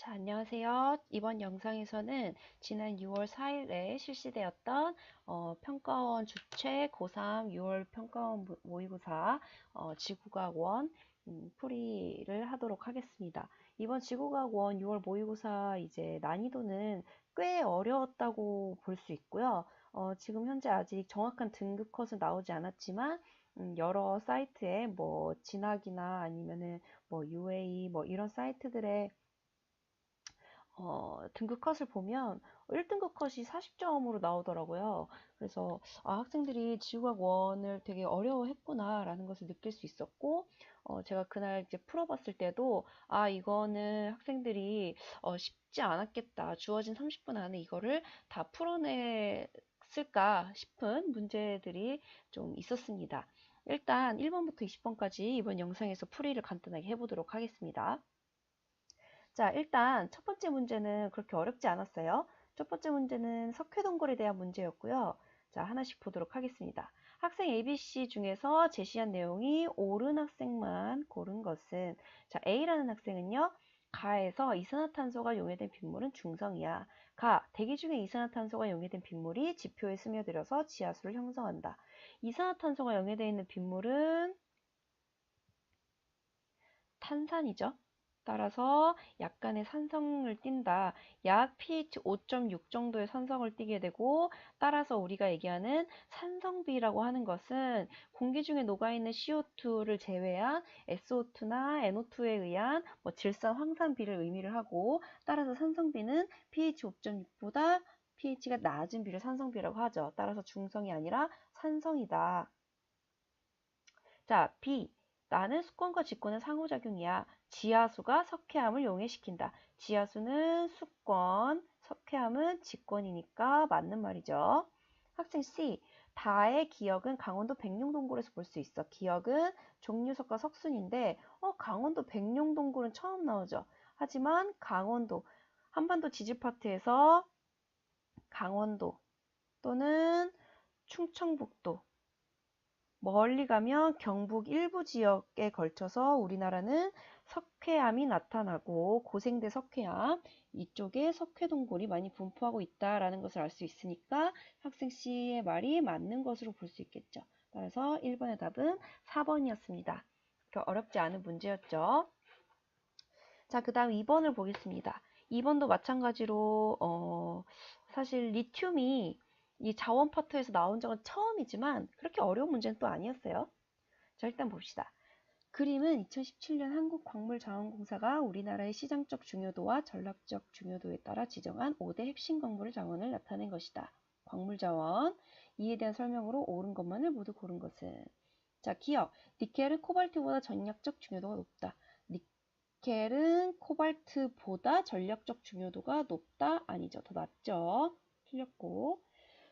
자, 안녕하세요. 이번 영상에서는 지난 6월 4일에 실시되었던 평가원 주최 고3 6월 평가원 모의고사 지구과학 원 풀이를 하도록 하겠습니다. 이번 지구과학 원 6월 모의고사 이제 난이도는 꽤 어려웠다고 볼 수 있고요. 지금 현재 아직 정확한 등급 컷은 나오지 않았지만 여러 사이트에 뭐 진학이나 아니면은 뭐 UA 뭐 이런 사이트들의 등급 컷을 보면 1등급 컷이 40점으로 나오더라고요. 그래서 학생들이 지구과학 원을 되게 어려워했구나 라는 것을 느낄 수 있었고, 제가 그날 이제 풀어봤을 때도 이거는 학생들이 쉽지 않았겠다. 주어진 30분 안에 이거를 다 풀어냈을까 싶은 문제들이 좀 있었습니다. 일단 1번부터 20번까지 이번 영상에서 풀이를 간단하게 해보도록 하겠습니다. 자, 일단 첫 번째 문제는 그렇게 어렵지 않았어요. 첫 번째 문제는 석회동굴에 대한 문제였고요. 자, 하나씩 보도록 하겠습니다. 학생 ABC 중에서 제시한 내용이 옳은 학생만 고른 것은, 자, A라는 학생은요, 가에서 이산화탄소가 용해된 빗물은 중성이야. 가, 대기 중에 이산화탄소가 용해된 빗물이 지표에 스며들어서 지하수를 형성한다. 이산화탄소가 용해되어 있는 빗물은 탄산이죠. 따라서 약간의 산성을 띈다. 약 pH 5.6 정도의 산성을 띠게 되고, 따라서 우리가 얘기하는 산성비라고 하는 것은 공기 중에 녹아있는 CO2를 제외한 SO2나 NO2에 의한 질산 황산비를 의미를 하고, 따라서 산성비는 pH 5.6보다 pH가 낮은 비를 산성비라고 하죠. 따라서 중성이 아니라 산성이다. 자, B. 나는 수권과 직권의 상호작용이야. 지하수가 석회암을 용해시킨다. 지하수는 수권, 석회암은 직권이니까 맞는 말이죠. 학생 C. 다의 기역은 강원도 백룡동굴에서 볼 수 있어. 기역은 종류석과 석순인데 강원도 백룡동굴은 처음 나오죠. 하지만 강원도, 한반도 지질파트에서 강원도 또는 충청북도, 멀리 가면 경북 일부 지역에 걸쳐서 우리나라는 석회암이 나타나고 고생대 석회암, 이쪽에 석회동굴이 많이 분포하고 있다라는 것을 알 수 있으니까 학생 C의 말이 맞는 것으로 볼 수 있겠죠. 따라서 1번의 답은 4번이었습니다. 그렇게 어렵지 않은 문제였죠. 자, 그 다음 2번을 보겠습니다. 2번도 마찬가지로 사실 리튬이 이 자원 파트에서 나온 적은 처음이지만 그렇게 어려운 문제는 또 아니었어요. 자, 일단 봅시다. 그림은 2017년 한국광물자원공사가 우리나라의 시장적 중요도와 전략적 중요도에 따라 지정한 5대 핵심 광물 자원을 나타낸 것이다. 광물자원, 이에 대한 설명으로 옳은 것만을 모두 고른 것은. 자, 기억. 니켈은 코발트보다 전략적 중요도가 높다. 니켈은 코발트보다 전략적 중요도가 높다? 아니죠. 더 낮죠. 틀렸고.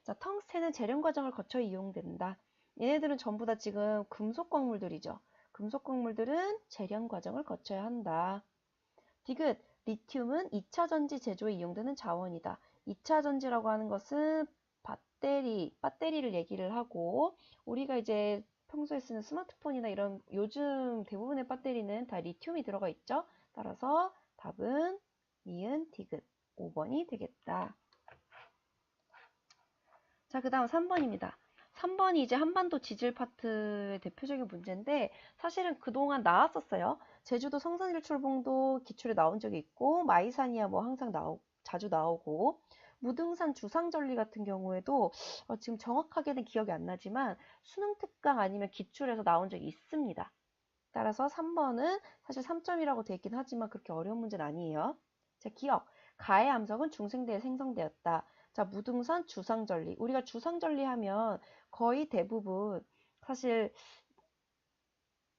자, 텅스텐은 재련 과정을 거쳐 이용된다. 얘네들은 전부 다 지금 금속 광물들이죠. 금속 광물들은 재련 과정을 거쳐야 한다. 디귿, 리튬은 2차 전지 제조에 이용되는 자원이다. 2차 전지라고 하는 것은 배터리를 얘기를 하고, 우리가 이제 평소에 쓰는 스마트폰이나 이런 요즘 대부분의 배터리는 다 리튬이 들어가 있죠. 따라서 답은 니은 디귿 5번이 되겠다. 자, 그 다음 3번입니다. 3번이 이제 한반도 지질 파트의 대표적인 문제인데 사실은 그동안 나왔었어요. 제주도 성산일출봉도 기출에 나온 적이 있고 마이산이야 뭐 항상 자주 나오고 무등산 주상절리 같은 경우에도 지금 정확하게는 기억이 안 나지만 수능 특강 아니면 기출에서 나온 적이 있습니다. 따라서 3번은 사실 3점이라고 돼 있긴 하지만 그렇게 어려운 문제는 아니에요. 자, 기억. 가의 암석은 중생대에 생성되었다. 자, 무등산 주상절리. 우리가 주상절리 하면 사실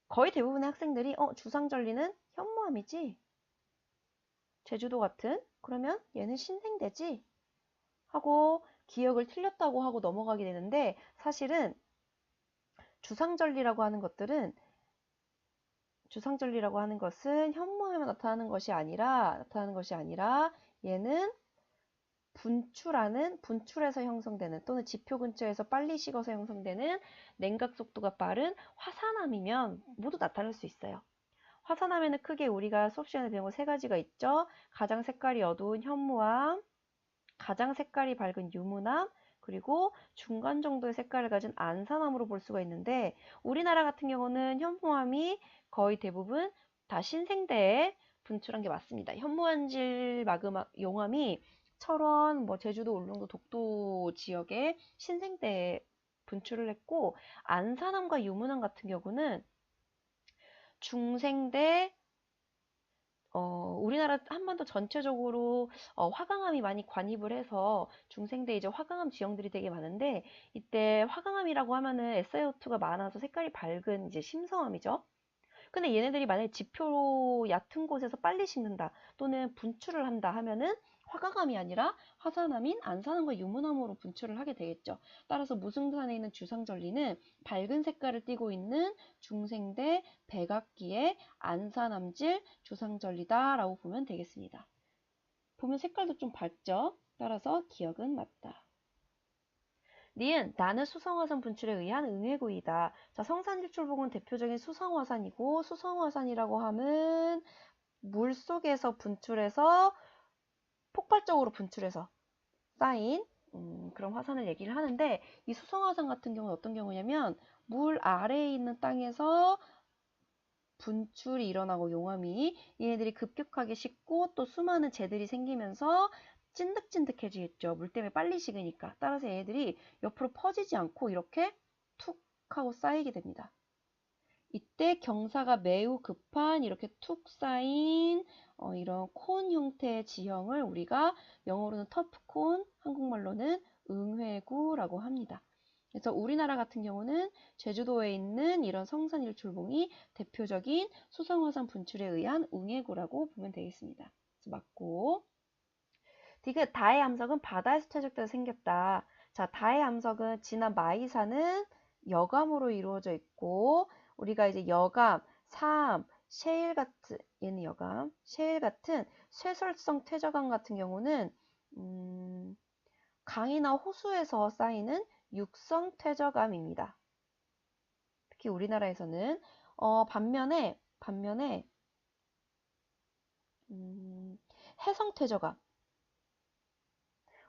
거의 대부분의 학생들이 주상절리는 현무암이지? 제주도 같은? 그러면 얘는 신생대지? 하고 기억을 틀렸다고 하고 넘어가게 되는데 사실은 주상절리라고 하는 것들은 주상절리라고 하는 것은 현무암에 나타나는 것이 아니라 얘는 분출에서 형성되는 또는 지표 근처에서 빨리 식어서 형성되는 냉각 속도가 빠른 화산암이면 모두 나타날 수 있어요. 화산하면은 크게 우리가 수업 시간에 배운 거 세 가지가 있죠. 가장 색깔이 어두운 현무암, 가장 색깔이 밝은 유문암, 그리고 중간 정도의 색깔을 가진 안산암으로 볼 수가 있는데 우리나라 같은 경우는 현무암이 거의 대부분 다 신생대에 분출한 게 맞습니다. 현무암질 마그마 용암이 철원, 제주도, 울릉도, 독도 지역에 신생대에 분출을 했고 안산암과 유문암 같은 경우는 중생대 우리나라 한반도 전체적으로 화강암이 많이 관입을 해서 중생대 이제 화강암 지형들이 되게 많은데 이때 화강암이라고 하면은 SiO2가 많아서 색깔이 밝은 이제 심성암이죠. 근데 얘네들이 만약에 지표 얕은 곳에서 빨리 식는다 또는 분출을 한다 하면은 화강암이 아니라 화산암인 안산암과 유문암으로 분출을 하게 되겠죠. 따라서 무승산에 있는 주상절리는 밝은 색깔을 띠고 있는 중생대 백악기의 안산암질 주상절리다라고 보면 되겠습니다. 보면 색깔도 좀 밝죠? 따라서 기억은 맞다. 니은 나는 수성화산 분출에 의한 응애고이다. 자, 성산일출봉은 대표적인 수성화산이고 수성화산이라고 하면 물속에서 분출해서 폭발적으로 분출해서 쌓인 그런 화산을 얘기를 하는데 이 수성화산 같은 경우는 어떤 경우냐면 물 아래에 있는 땅에서 분출이 일어나고 용암이 얘네들이 급격하게 식고 또 수많은 재들이 생기면서 찐득찐득해지겠죠. 물 때문에 빨리 식으니까. 따라서 얘네들이 옆으로 퍼지지 않고 이렇게 툭 하고 쌓이게 됩니다. 이때 경사가 매우 급한 이렇게 툭 쌓인 이런 콘 형태의 지형을 우리가 영어로는 터프콘, 한국말로는 응회구라고 합니다. 그래서 우리나라 같은 경우는 제주도에 있는 이런 성산일출봉이 대표적인 수성화산 분출에 의한 응애구라고 보면 되겠습니다. 그래서 맞고. 디귿 다의 암석은 바다에서 퇴적돼서 생겼다. 자, 다의 암석은 진한 마이산은 여감으로 이루어져 있고 우리가 이제 여감, 사암, 셰일 같은 얘는 여감, 셰일 같은 쇠설성 퇴적암 같은 경우는 강이나 호수에서 쌓이는 육성 퇴적암입니다. 특히 우리나라에서는 반면에 해성 퇴적암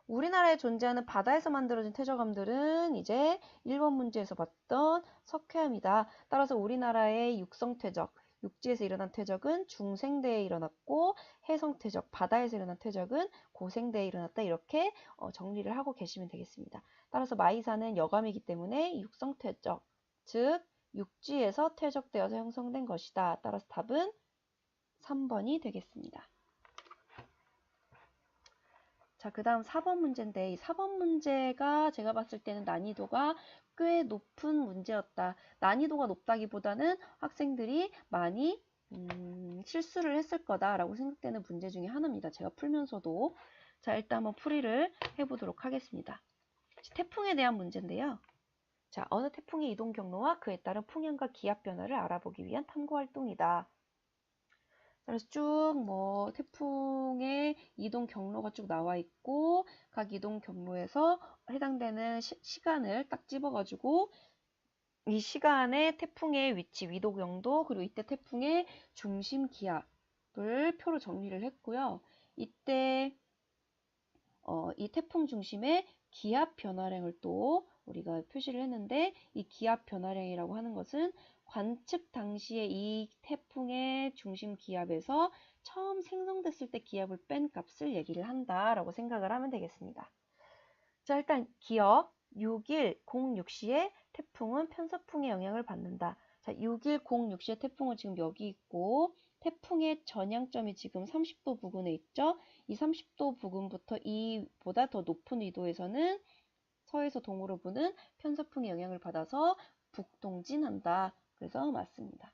우리나라에 존재하는 바다에서 만들어진 퇴적암들은 이제 1번 문제에서 봤던 석회암이다. 따라서 우리나라의 육성퇴적, 육지에서 일어난 퇴적은 중생대에 일어났고 해성퇴적, 바다에서 일어난 퇴적은 고생대에 일어났다. 이렇게 정리를 하고 계시면 되겠습니다. 따라서 마이산은 여감이기 때문에 육성퇴적, 즉 육지에서 퇴적되어서 형성된 것이다. 따라서 답은 3번이 되겠습니다. 자, 그 다음 4번 문제인데 이 4번 문제가 제가 봤을 때는 난이도가 꽤 높은 문제였다. 난이도가 높다기보다는 학생들이 많이 실수를 했을 거다라고 생각되는 문제 중에 하나입니다. 제가 풀면서도. 자, 일단 한번 풀이를 해보도록 하겠습니다. 태풍에 대한 문제인데요. 자, 어느 태풍의 이동 경로와 그에 따른 풍향과 기압 변화를 알아보기 위한 탐구 활동이다. 그래서 쭉 태풍의 이동 경로가 쭉 나와 있고 각 이동 경로에서 해당되는 시간을 딱 집어가지고 이 시간에 태풍의 위치, 위도 경도 그리고 이때 태풍의 중심 기압을 표로 정리를 했고요. 이때 이 태풍 중심의 기압 변화량을 또 우리가 표시를 했는데 이 기압 변화량이라고 하는 것은 관측 당시에 이 태풍의 중심 기압에서 처음 생성됐을 때 기압을 뺀 값을 얘기를 한다라고 생각을 하면 되겠습니다. 자, 일단 기억 6106시에 태풍은 편서풍의 영향을 받는다. 자, 6106시에 태풍은 지금 여기 있고 태풍의 전향점이 지금 30도 부근에 있죠. 이 30도 부근부터 이보다 더 높은 위도에서는 서에서 동으로 부는 편서풍의 영향을 받아서 북동진한다. 그래서 맞습니다.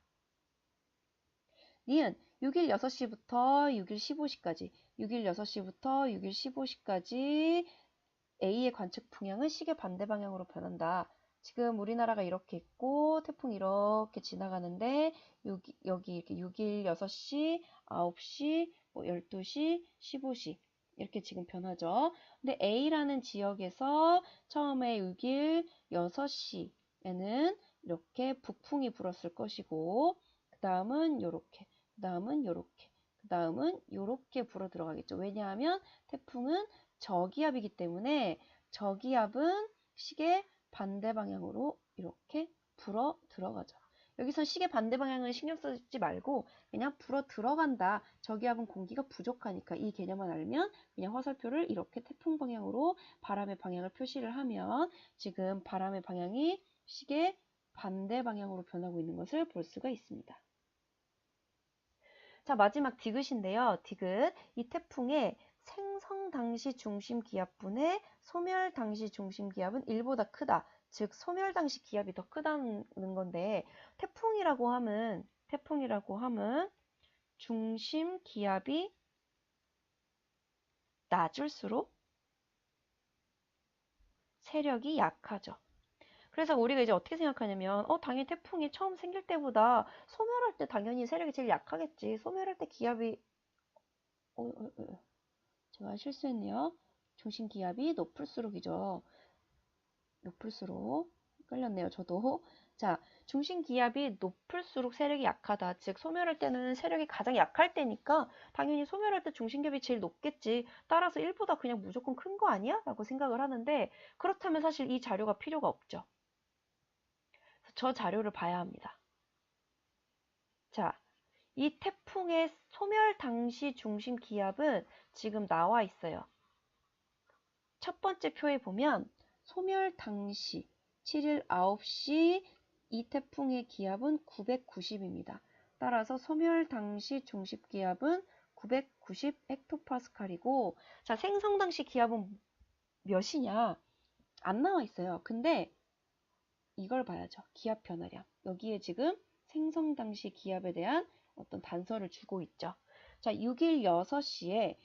니은 6일 6시부터 6일 15시까지 6일 6시부터 6일 15시까지 A의 관측 풍향은 시계 반대 방향으로 변한다. 지금 우리나라가 이렇게 있고 태풍이 이렇게 지나가는데 여기 이렇게 6일 6시, 9시, 12시, 15시 이렇게 지금 변하죠. 근데 A라는 지역에서 처음에 6일 6시에는 이렇게 북풍이 불었을 것이고 그 다음은 이렇게 그 다음은 요렇게, 그 다음은 요렇게 불어 들어가겠죠. 왜냐하면 태풍은 저기압이기 때문에 저기압은 시계 반대 방향으로 이렇게 불어 들어가죠. 여기서 시계 반대 방향을 신경 쓰지 말고 그냥 불어 들어간다. 저기압은 공기가 부족하니까 이 개념만 알면 그냥 화살표를 이렇게 태풍 방향으로 바람의 방향을 표시를 하면 지금 바람의 방향이 시계 반대 방향으로 변하고 있는 것을 볼 수가 있습니다. 자, 마지막 디귿인데요. 디귿. 이 태풍의 생성 당시 중심 기압분의 소멸 당시 중심 기압은 1보다 크다. 즉 소멸 당시 기압이 더 크다는 건데 태풍이라고 함은 중심 기압이 낮을수록 세력이 약하죠. 그래서 우리가 이제 어떻게 생각하냐면 당연히 태풍이 처음 생길 때보다 소멸할 때 당연히 세력이 제일 약하겠지. 소멸할 때 기압이 제가 실수했네요. 중심 기압이 높을수록이죠. 높을수록 끌렸네요. 저도. 자, 중심 기압이 높을수록 세력이 약하다. 즉 소멸할 때는 세력이 가장 약할 때니까 당연히 소멸할 때 중심 기압이 제일 높겠지. 따라서 1보다 그냥 무조건 큰 거 아니야? 라고 생각을 하는데 그렇다면 사실 이 자료가 필요가 없죠. 저 자료를 봐야 합니다. 자, 이 태풍의 소멸 당시 중심 기압은 지금 나와 있어요. 첫 번째 표에 보면 소멸 당시 7일 9시 이 태풍의 기압은 990입니다. 따라서 소멸 당시 중심 기압은 990 헥토파스칼이고 자, 생성 당시 기압은 몇이냐? 안 나와 있어요. 근데 이걸 봐야죠. 기압 변화량. 여기에 지금 생성 당시 기압에 대한 어떤 단서를 주고 있죠. 자, 6일 6시에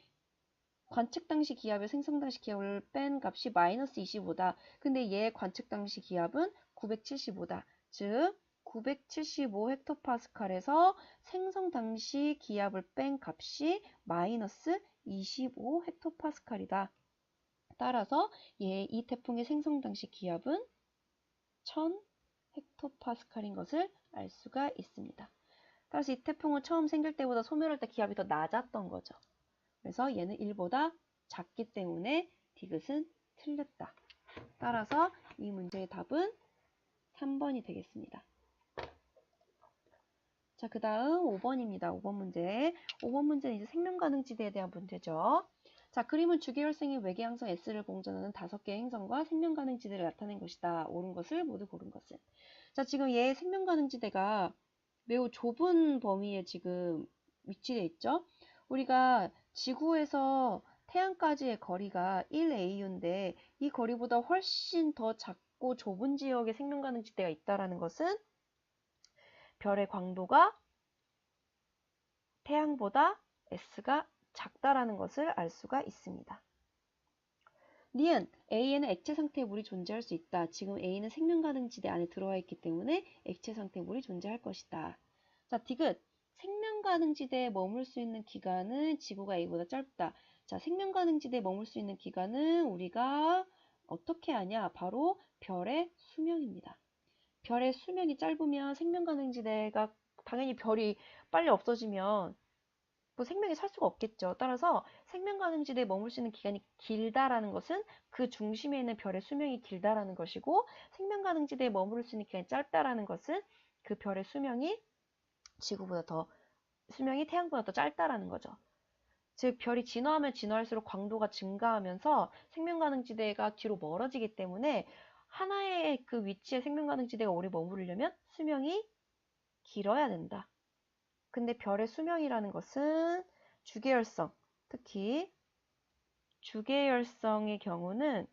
관측 당시 기압의 생성 당시 기압을 뺀 값이 마이너스 25다. 근데 얘 관측 당시 기압은 975다. 즉 975 헥토파스칼에서 생성 당시 기압을 뺀 값이 마이너스 25 헥토파스칼이다. 따라서 이 태풍의 생성 당시 기압은 1000 헥토파스칼인 것을 알 수가 있습니다. 따라서 이 태풍은 처음 생길 때보다 소멸할 때 기압이 더 낮았던 거죠. 그래서 얘는 1보다 작기 때문에 디귿은 틀렸다. 따라서 이 문제의 답은 3번이 되겠습니다. 자, 그 다음 5번입니다. 5번 문제. 5번 문제는 이제 생명가능지대에 대한 문제죠. 자, 그림은 주기혈생의 외계항성 S를 공전하는 5개의 행성과 생명가능지대를 나타낸 것이다. 옳은 것을 모두 고른 것은. 자, 지금 얘 생명가능지대가 매우 좁은 범위에 지금 위치되어 있죠. 우리가 지구에서 태양까지의 거리가 1AU인데 이 거리보다 훨씬 더 작고 좁은 지역에 생명가능지대가 있다는 것은 별의 광도가 태양보다 S가 작다라는 것을 알 수가 있습니다. 니은 A에는 액체 상태의 물이 존재할 수 있다. 지금 A는 생명가능지대 안에 들어와 있기 때문에 액체 상태의 물이 존재할 것이다. 자, 디귿 생명가능지대에 머물 수 있는 기간은 지구가 A보다 짧다. 자, 생명가능지대에 머물 수 있는 기간은 우리가 어떻게 하냐? 바로 별의 수명입니다. 별의 수명이 짧으면 생명가능지대가 당연히 별이 빨리 없어지면 뭐 생명이 살 수가 없겠죠. 따라서 생명가능지대에 머물 수 있는 기간이 길다라는 것은 그 중심에 있는 별의 수명이 길다라는 것이고 생명가능지대에 머무를 수 있는 기간이 짧다라는 것은 그 별의 수명이 수명이 태양보다 더 짧다라는 거죠. 즉 별이 진화하면 진화할수록 광도가 증가하면서 생명가능지대가 뒤로 멀어지기 때문에 하나의 그 위치에 생명가능지대가 오래 머무르려면 수명이 길어야 된다. 근데 별의 수명이라는 것은 주계열성, 특히 주계열성의 경우는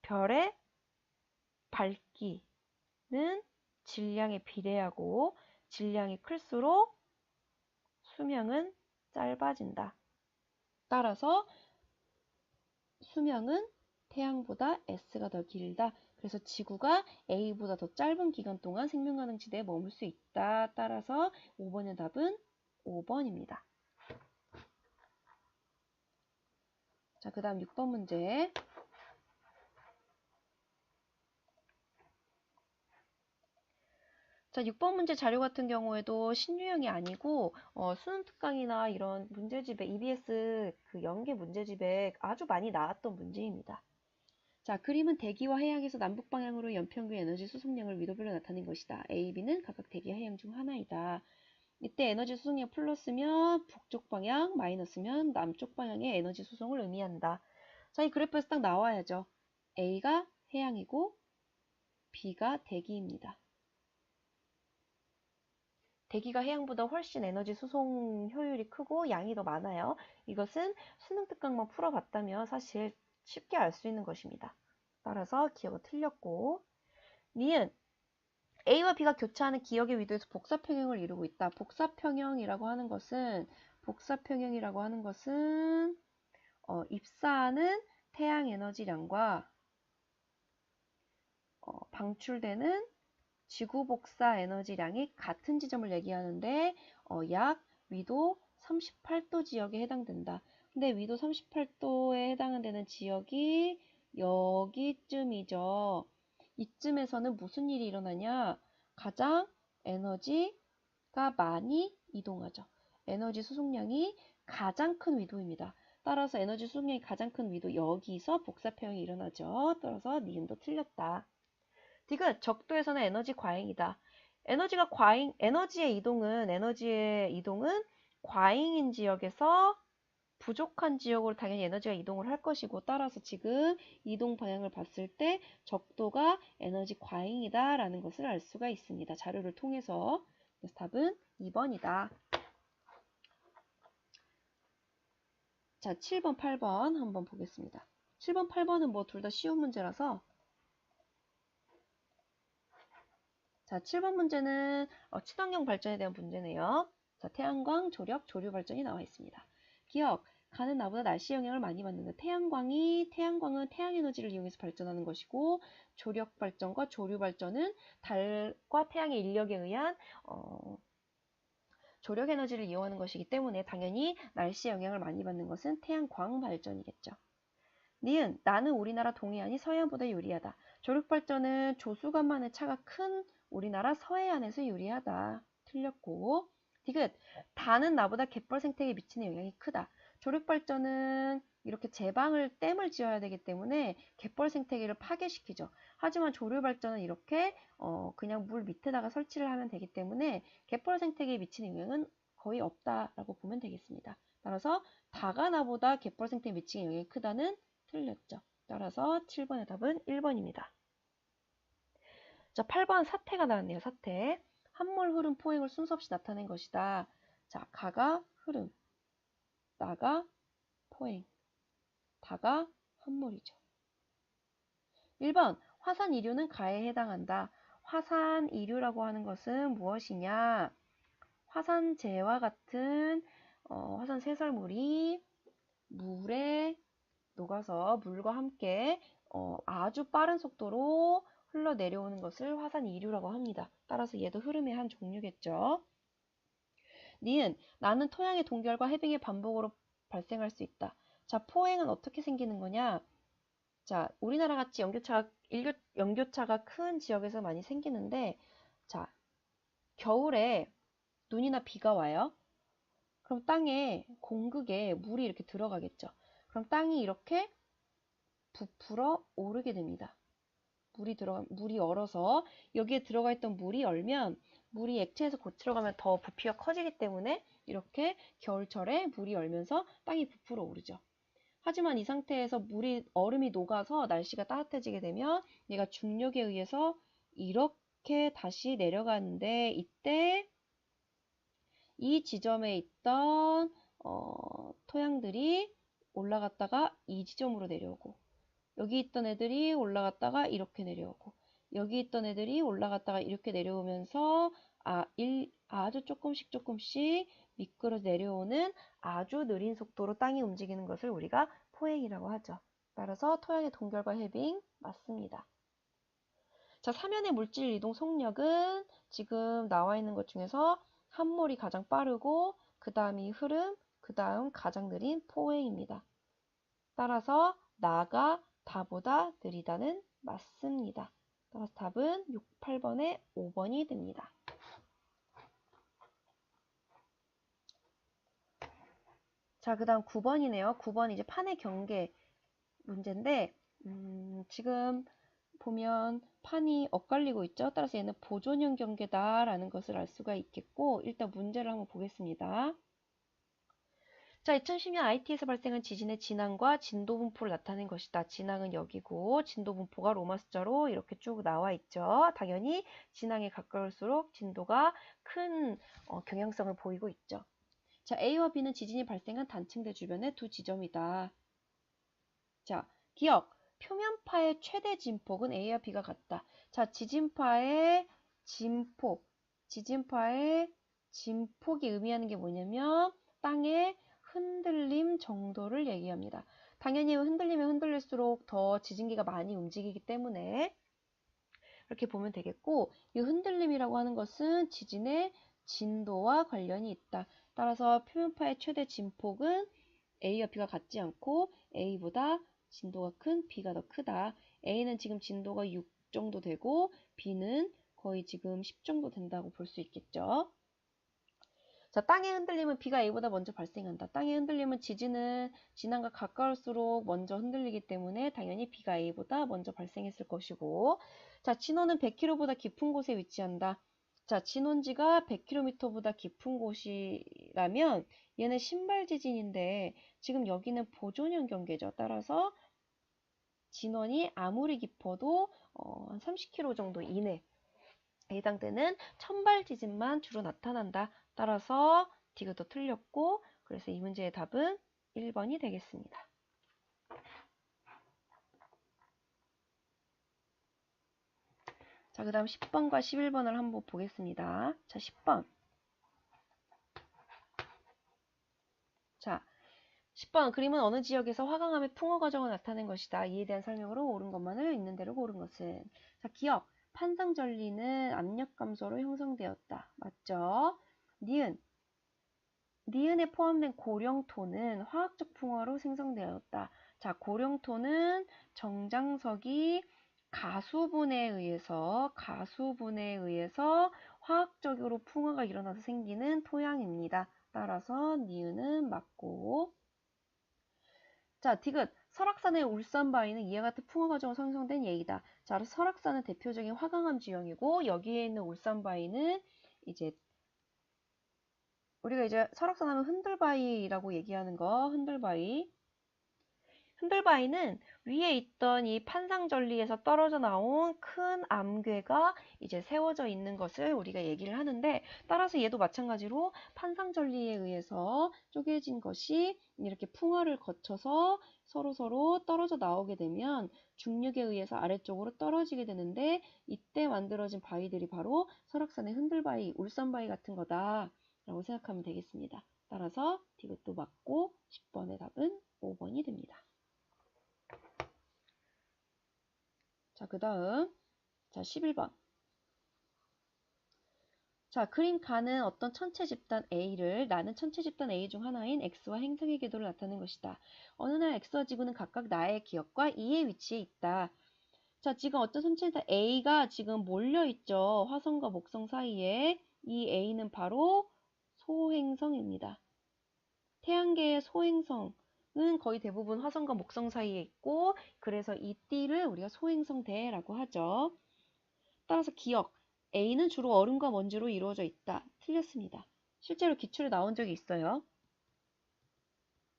별의 밝기는 질량에 비례하고 질량이 클수록 수명은 짧아진다. 따라서 수명은 태양보다 S가 더 길다. 그래서 지구가 A보다 더 짧은 기간 동안 생명가능지대에 머물 수 있다. 따라서 5번의 답은 5번입니다. 자, 그 다음 6번 문제. 자, 6번 문제 자료 같은 경우에도 신유형이 아니고 수능 특강이나 이런 문제집에 EBS 그 연계 문제집에 아주 많이 나왔던 문제입니다. 자, 그림은 대기와 해양에서 남북 방향으로 연평균 에너지 수송량을 위도별로 나타낸 것이다. A, B는 각각 대기와 해양 중 하나이다. 이때 에너지 수송량 플러스면 북쪽 방향, 마이너스면 남쪽 방향의 에너지 수송을 의미한다. 자, 이 그래프에서 딱 나와야죠. A가 해양이고 B가 대기입니다. 대기가 해양보다 훨씬 에너지 수송 효율이 크고 양이 더 많아요. 이것은 수능 특강만 풀어봤다면 사실 쉽게 알 수 있는 것입니다. 따라서 기억은 틀렸고, 니은 A와 B가 교차하는 기역의 위도에서 복사평형을 이루고 있다. 복사평형이라고 하는 것은 입사하는 태양 에너지량과 방출되는 지구 복사 에너지량이 같은 지점을 얘기하는데 약 위도 38도 지역에 해당된다. 근데 위도 38도에 해당되는 지역이 여기쯤이죠. 이쯤에서는 무슨 일이 일어나냐? 가장 에너지가 많이 이동하죠. 에너지 수송량이 가장 큰 위도입니다. 따라서 에너지 수송량이 가장 큰 위도 여기서 복사평형이 일어나죠. 따라서 니은도 틀렸다. 디귿 적도에서는 에너지 과잉이다. 에너지의 이동은 과잉인 지역에서 부족한 지역으로 당연히 에너지가 이동을 할 것이고 따라서 지금 이동 방향을 봤을 때 적도가 에너지 과잉이다라는 것을 알 수가 있습니다. 자료를 통해서. 그래서 답은 2번이다. 자, 7번, 8번 한번 보겠습니다. 7번, 8번은 뭐 둘 다 쉬운 문제라서 자, 7번 문제는 친환경 발전에 대한 문제네요. 자, 태양광, 조력, 조류 발전이 나와 있습니다. 기억, 가는 나보다 날씨 영향을 많이 받는다. 태양광은 태양 에너지를 이용해서 발전하는 것이고 조력 발전과 조류 발전은 달과 태양의 인력에 의한 조력 에너지를 이용하는 것이기 때문에 당연히 날씨 영향을 많이 받는 것은 태양광 발전이겠죠. 니은, 나는 우리나라 동해안이 서해안보다 유리하다. 조력 발전은 조수간만의 차가 큰 우리나라 서해안에서 유리하다. 틀렸고. 디귿, 다는 나보다 갯벌 생태계에 미치는 영향이 크다. 조력 발전은 이렇게 댐을 지어야 되기 때문에 갯벌 생태계를 파괴시키죠. 하지만 조류 발전은 이렇게 그냥 물 밑에다가 설치를 하면 되기 때문에 갯벌 생태계에 미치는 영향은 거의 없다라고 보면 되겠습니다. 따라서 다가 나보다 갯벌 생태계에 미치는 영향이 크다는 틀렸죠. 따라서 7번의 답은 1번입니다. 자, 8번 사태가 나왔네요. 사태. 함몰, 흐름, 포행을 순서 없이 나타낸 것이다. 자, 가가 흐름, 나가 포행, 다가 함몰이죠. 1번 화산 이류는 가에 해당한다. 화산 이류라고 하는 것은 무엇이냐? 화산재와 같은 화산 세설물이 물에 녹아서 물과 함께 아주 빠른 속도로 흘러내려오는 것을 화산 이류라고 합니다. 따라서 얘도 흐름의 한 종류겠죠. 니은 나는 토양의 동결과 해빙의 반복으로 발생할 수 있다. 자, 포행은 어떻게 생기는 거냐? 자, 우리나라 같이 연교차가 큰 지역에서 많이 생기는데 자, 겨울에 눈이나 비가 와요. 그럼 땅에 공극에 물이 이렇게 들어가겠죠. 그럼 땅이 이렇게 부풀어 오르게 됩니다. 물이 얼어서 여기에 들어가 있던 물이 얼면 물이 액체에서 곧 들어가면 더 부피가 커지기 때문에 이렇게 겨울철에 물이 얼면서 땅이 부풀어 오르죠. 하지만 이 상태에서 얼음이 녹아서 날씨가 따뜻해지게 되면 얘가 중력에 의해서 이렇게 다시 내려가는데 이때 이 지점에 있던 토양들이 올라갔다가 이 지점으로 내려오고 여기 있던 애들이 올라갔다가 이렇게 내려오고 여기 있던 애들이 올라갔다가 이렇게 내려오면서 아주 조금씩 미끄러 내려오는 아주 느린 속도로 땅이 움직이는 것을 우리가 포행이라고 하죠. 따라서 토양의 동결과 해빙 맞습니다. 자, 사면의 물질 이동 속력은 지금 나와 있는 것 중에서 함몰이 가장 빠르고 그 다음이 흐름, 그 다음 가장 느린 포행입니다. 따라서 나가 다보다 느리다는 맞습니다. 따라서 답은 6, 8번에 5번이 됩니다. 자, 그 다음 9번이네요. 9번 이제 판의 경계 문제인데, 지금 보면 판이 엇갈리고 있죠. 따라서 얘는 보존형 경계다라는 것을 알 수가 있겠고, 일단 문제를 한번 보겠습니다. 자, 2010년 IT에서 발생한 지진의 진앙과 진도 분포를 나타낸 것이다. 진앙은 여기고 진도 분포가 로마 숫자로 이렇게 쭉 나와 있죠. 당연히 진앙에 가까울수록 진도가 큰 경향성을 보이고 있죠. 자, A와 B는 지진이 발생한 단층대 주변의 두 지점이다. 자, 기억. 표면파의 최대 진폭은 A와 B가 같다. 자, 지진파의 진폭이 의미하는 게 뭐냐면 땅의 흔들림 정도를 얘기합니다. 당연히 흔들리면 흔들릴수록 더 지진기가 많이 움직이기 때문에 이렇게 보면 되겠고, 이 흔들림이라고 하는 것은 지진의 진도와 관련이 있다. 따라서 표면파의 최대 진폭은 A와 B가 같지 않고 A보다 진도가 큰 B가 더 크다. A는 지금 진도가 6 정도 되고 B는 거의 지금 10 정도 된다고 볼 수 있겠죠. 자, 땅의 흔들림은 B가 A보다 먼저 발생한다. 땅의 흔들림은 지진은 진앙과 가까울수록 먼저 흔들리기 때문에 당연히 B가 A보다 먼저 발생했을 것이고, 자, 진원은 100km보다 깊은 곳에 위치한다. 자, 진원지가 100km보다 깊은 곳이라면 얘는 신발 지진인데 지금 여기는 보존형 경계죠. 따라서 진원이 아무리 깊어도 한 30km 정도 이내에 해당되는 천발 지진만 주로 나타난다. 따라서 D가 틀렸고, 그래서 이 문제의 답은 1번이 되겠습니다. 자, 그 다음 10번과 11번을 한번 보겠습니다. 자, 10번. 자, 10번. 그림은 어느 지역에서 화강암의 풍어 과정을 나타낸 것이다. 이에 대한 설명으로 옳은 것만을 있는 대로 고른 것은. 자, 기억. 판상전리는 압력 감소로 형성되었다. 맞죠? 니은에 포함된 고령토는 화학적 풍화로 생성되었다. 자, 고령토는 정장석이 가수분에 의해서 화학적으로 풍화가 일어나서 생기는 토양입니다. 따라서 니은은 맞고. 자, 디귿. 설악산의 울산바위는 이와 같은 풍화 과정으로 생성된 예이다. 자, 설악산은 대표적인 화강암 지형이고 여기에 있는 울산바위는 이제 우리가 이제 설악산 하면 흔들바위라고 얘기하는 거, 흔들바위. 흔들바위는 위에 있던 이 판상전리에서 떨어져 나온 큰 암괴가 이제 세워져 있는 것을 우리가 얘기를 하는데, 따라서 얘도 마찬가지로 판상전리에 의해서 쪼개진 것이 이렇게 풍화를 거쳐서 서로 떨어져 나오게 되면 중력에 의해서 아래쪽으로 떨어지게 되는데, 이때 만들어진 바위들이 바로 설악산의 흔들바위, 울산바위 같은 거다 라고 생각하면 되겠습니다. 따라서 이것도 맞고 10번의 답은 5번이 됩니다. 자, 그 다음, 자, 11번. 자, 그림 가는 어떤 천체 집단 A를 나는 천체 집단 A 중 하나인 X와 행성의 궤도를 나타낸 것이다. 어느 날 X와 지구는 각각 나의 기억과 E의 위치에 있다. 자, 지금 어떤 천체 집단 A가 지금 몰려있죠. 화성과 목성 사이에. 이 A는 바로 소행성입니다. 태양계의 소행성은 거의 대부분 화성과 목성 사이에 있고, 그래서 이 띠를 우리가 소행성대라고 하죠. 따라서 기억. A는 주로 얼음과 먼지로 이루어져 있다. 틀렸습니다. 실제로 기출에 나온 적이 있어요.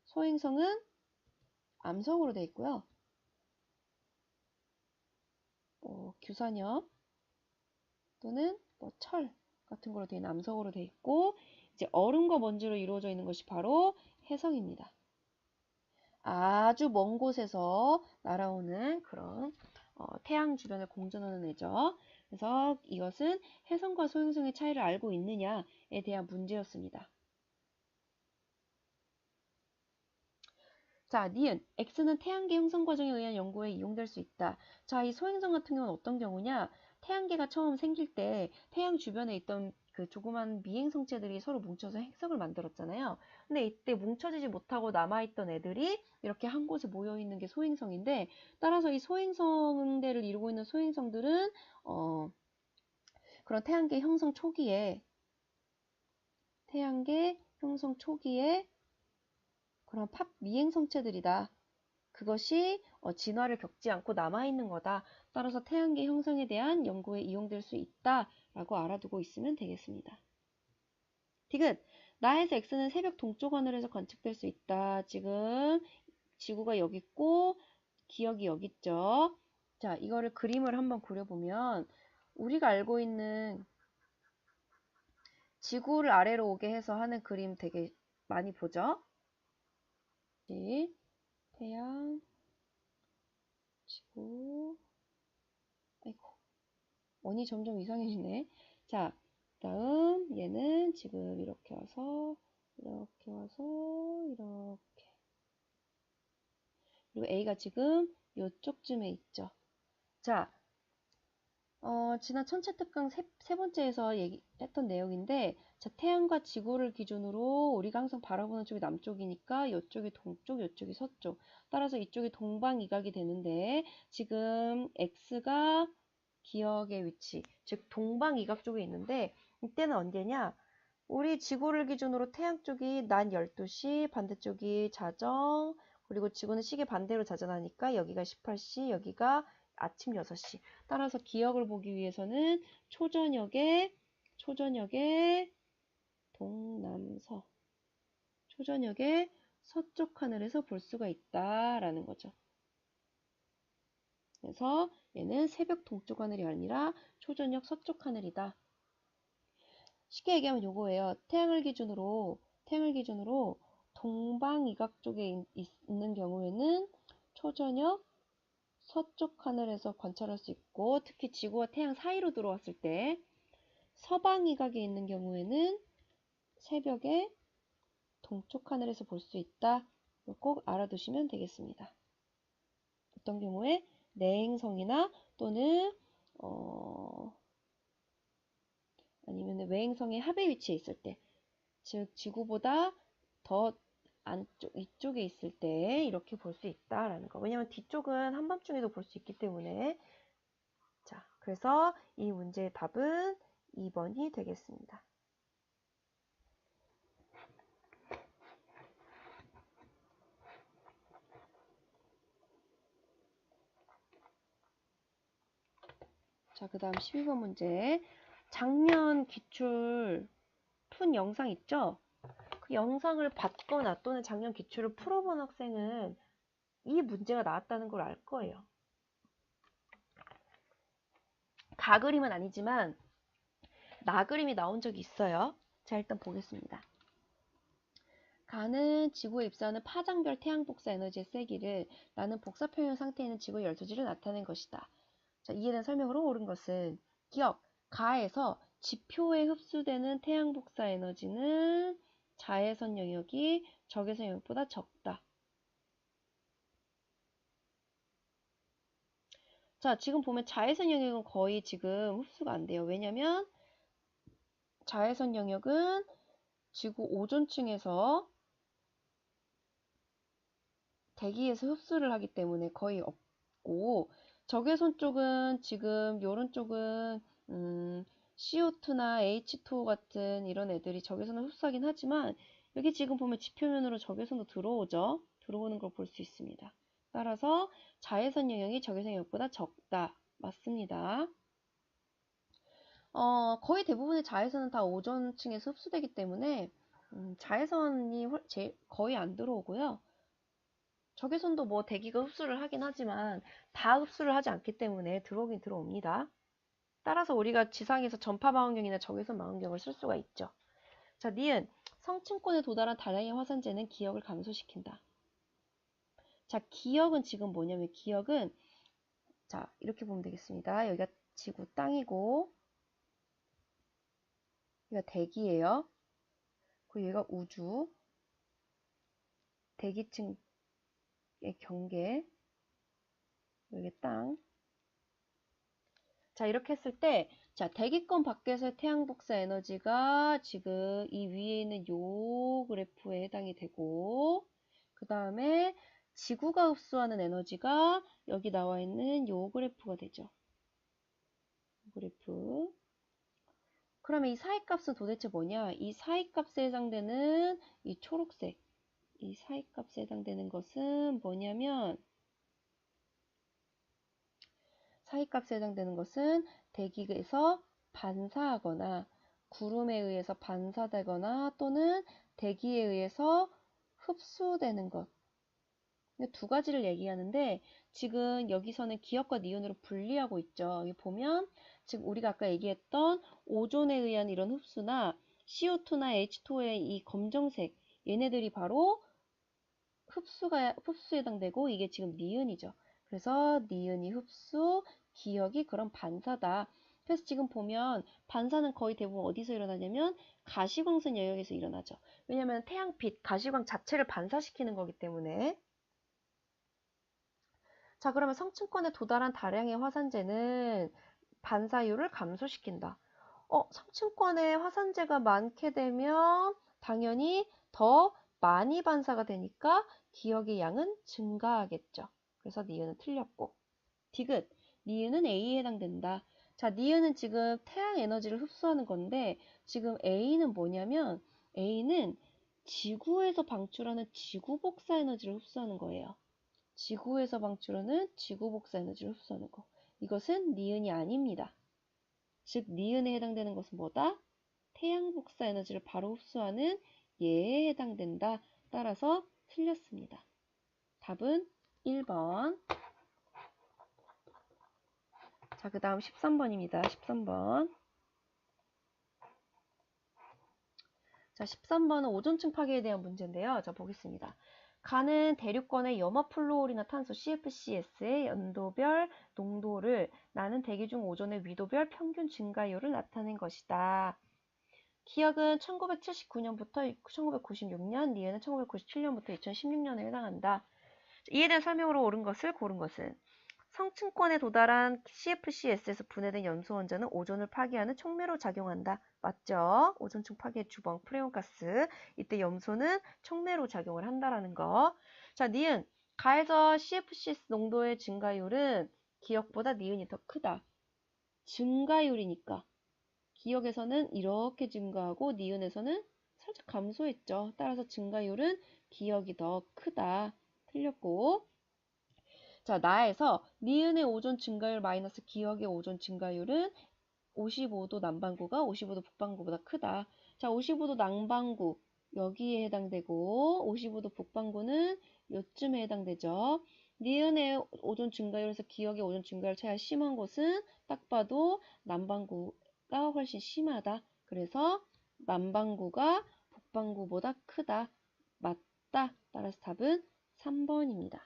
소행성은 암석으로 되어 있고요. 규산염 또는 철 같은 거로 되어 있는 암석으로 되어 있고, 이제 얼음과 먼지로 이루어져 있는 것이 바로 해성입니다. 아주 먼 곳에서 날아오는 그런 태양 주변을 공전하는 애죠. 그래서 이것은 해성과 소행성의 차이를 알고 있느냐에 대한 문제였습니다. 자, 니은. X는 태양계 형성 과정에 의한 연구에 이용될 수 있다. 자, 이 소행성 같은 경우는 어떤 경우냐? 태양계가 처음 생길 때 태양 주변에 있던 그 조그만 미행성체들이 서로 뭉쳐서 행성을 만들었잖아요. 근데 이때 뭉쳐지지 못하고 남아있던 애들이 이렇게 한 곳에 모여 있는 게 소행성인데, 따라서 이 소행성대를 이루고 있는 소행성들은 그런 태양계 형성 초기에 그런 팝 미행성체들이다. 그것이 진화를 겪지 않고 남아있는 거다. 따라서 태양계 형성에 대한 연구에 이용될 수 있다라고 알아두고 있으면 되겠습니다. 디귿, 나에서 X는 새벽 동쪽 하늘에서 관측될 수 있다. 지금 지구가 여기 있고 기억이 여기 있죠. 자, 이거를 그림을 한번 그려보면 우리가 알고 있는 지구를 아래로 오게 해서 하는 그림 되게 많이 보죠. 태양, 지구, 아이고, 원이 점점 이상해지네. 자, 다음 얘는 지금 이렇게 와서 이렇게. 그리고 A가 지금 이쪽쯤에 있죠. 자, 지난 천체특강 세 번째에서 얘기했던 내용인데, 자, 태양과 지구를 기준으로 우리가 항상 바라보는 쪽이 남쪽이니까 이쪽이 동쪽, 이쪽이 서쪽. 따라서 이쪽이 동방이각이 되는데, 지금 X가 기억의 위치, 즉 동방이각 쪽에 있는데, 이때는 언제냐? 우리 지구를 기준으로 태양 쪽이 낮 12시, 반대쪽이 자정, 그리고 지구는 시계 반대로 자전하니까 여기가 18시, 여기가 아침 6시. 따라서 기억을 보기 위해서는 초저녁에 동남서, 초저녁에 서쪽 하늘에서 볼 수가 있다라는 거죠. 그래서 얘는 새벽 동쪽 하늘이 아니라 초저녁 서쪽 하늘이다. 쉽게 얘기하면 요거예요. 태양을 기준으로 동방이각 쪽에 있는 경우에는 초저녁 서쪽 하늘에서 관찰할 수 있고, 특히 지구와 태양 사이로 들어왔을 때 서방이각에 있는 경우에는 새벽에 동쪽 하늘에서 볼 수 있다. 꼭 알아두시면 되겠습니다. 어떤 경우에 내행성이나 또는 아니면 외행성의 합의 위치에 있을 때, 즉 지구보다 더 안쪽 이쪽에 있을 때 이렇게 볼 수 있다라는 거. 왜냐면 뒤쪽은 한밤중에도 볼 수 있기 때문에. 자, 그래서 이 문제의 답은 2번이 되겠습니다. 자, 그 다음 12번 문제. 작년 기출 푼 영상 있죠? 그 영상을 봤거나 또는 작년 기출을 풀어본 학생은 이 문제가 나왔다는 걸 알 거예요. 가그림은 아니지만 나그림이 나온 적이 있어요. 자, 일단 보겠습니다. 가는 지구에 입사하는 파장별 태양 복사 에너지의 세기를 나는 복사 평형 상태에 있는 지구의 열소지를 나타낸 것이다. 자, 이에 대한 설명으로 옳은 것은 기억, 가에서 지표에 흡수되는 태양 복사 에너지는 자외선 영역이 적외선 영역보다 적다. 자, 지금 보면 자외선 영역은 거의 지금 흡수가 안 돼요. 왜냐면 자외선 영역은 지구 오존층에서 대기에서 흡수를 하기 때문에 거의 없고, 적외선 쪽은 지금 요런 쪽은 CO2나 H2O 같은 이런 애들이 적외선을 흡수하긴 하지만, 여기 지금 보면 지표면으로 적외선도 들어오죠. 들어오는 걸 볼 수 있습니다. 따라서 자외선 영역이 적외선 영역보다 적다. 맞습니다. 거의 대부분의 자외선은 다 오존층에서 흡수되기 때문에 자외선이 거의 안 들어오고요. 적외선도 뭐 대기가 흡수를 하긴 하지만 다 흡수를 하지 않기 때문에 들어오긴 들어옵니다. 따라서 우리가 지상에서 전파 망원경이나 적외선 망원경을 쓸 수가 있죠. 자, 니은 성층권에 도달한 다량의 화산재는 기억을 감소시킨다. 자, 기억은 지금 뭐냐면 기억은 자, 이렇게 보면 되겠습니다. 여기가 지구 땅이고 여기가 대기예요. 그리고 여기가 우주, 대기층의 경계, 여기 땅. 자, 이렇게 했을 때, 자, 대기권 밖에서의 태양 복사 에너지가 지금 이 위에 있는 요 그래프에 해당이 되고, 그 다음에 지구가 흡수하는 에너지가 여기 나와 있는 요 그래프가 되죠. 그래프. 그러면 이 사이값은 도대체 뭐냐? 이 사이값에 해당되는 이 초록색, 이 사이값에 해당되는 것은 뭐냐면, 사이값에 해당되는 것은 대기에서 반사하거나 구름에 의해서 반사되거나 또는 대기에 의해서 흡수되는 것. 두 가지를 얘기하는데 지금 여기서는 기업과 니은으로 분리하고 있죠. 여기 보면 지금 우리가 아까 얘기했던 오존에 의한 이런 흡수나 CO2나 H2오의 이 검정색 얘네들이 바로 흡수에 해당되고 이게 지금 니은이죠. 그래서 니은이 흡수, 기역이 그런 반사다. 그래서 지금 보면 반사는 거의 대부분 어디서 일어나냐면 가시광선 영역에서 일어나죠. 왜냐하면 태양빛, 가시광 자체를 반사시키는 거기 때문에. 자, 그러면 성층권에 도달한 다량의 화산재는 반사율을 감소시킨다. 성층권에 화산재가 많게 되면 당연히 더 많이 반사가 되니까 기역의 양은 증가하겠죠. 그래서 니은은 틀렸고. 디귿, 니은은 A에 해당된다. 자, 니은은 지금 태양 에너지를 흡수하는 건데 지금 A는 뭐냐면 A는 지구에서 방출하는 지구 복사 에너지를 흡수하는 거예요. 지구에서 방출하는 지구 복사 에너지를 흡수하는 거. 이것은 니은이 아닙니다. 즉 니은에 해당되는 것은 뭐다? 태양 복사 에너지를 바로 흡수하는 얘에 해당된다. 따라서 틀렸습니다. 답은 1번. 자, 그 다음 13번입니다. 13번. 자, 13번은 오존층 파괴에 대한 문제인데요. 자, 보겠습니다. 가는 대륙권의 염화플루오리나탄소 CFCS의 연도별 농도를 나는 대기 중 오존의 위도별 평균 증가율을 나타낸 것이다. 기역은 1979년부터 1996년, 니은은 1997년부터 2016년에 해당한다. 이에 대한 설명으로 옳은 것을 고른 것은 성층권에 도달한 CFCS에서 분해된 염소 원자는 오존을 파괴하는 촉매로 작용한다. 맞죠? 오존층 파괴 주범 프레온가스. 이때 염소는 촉매로 작용을 한다라는 거. 자, 니은. 가에서 CFCS 농도의 증가율은 기역보다 니은이 더 크다. 증가율이니까. 기역에서는 이렇게 증가하고 니은에서는 살짝 감소했죠. 따라서 증가율은 기역이 더 크다. 틀렸고. 자, 나에서 니은의 오존 증가율 마이너스 기역의 오존 증가율은 55도 남반구가 55도 북반구보다 크다. 자, 55도 남반구 여기에 해당되고 55도 북반구는 요쯤에 해당되죠. 니은의 오존 증가율에서 기역의 오존 증가율 차이가 심한 곳은 딱 봐도 남반구가 훨씬 심하다. 그래서 남반구가 북반구보다 크다. 맞다. 따라서 답은 3번입니다.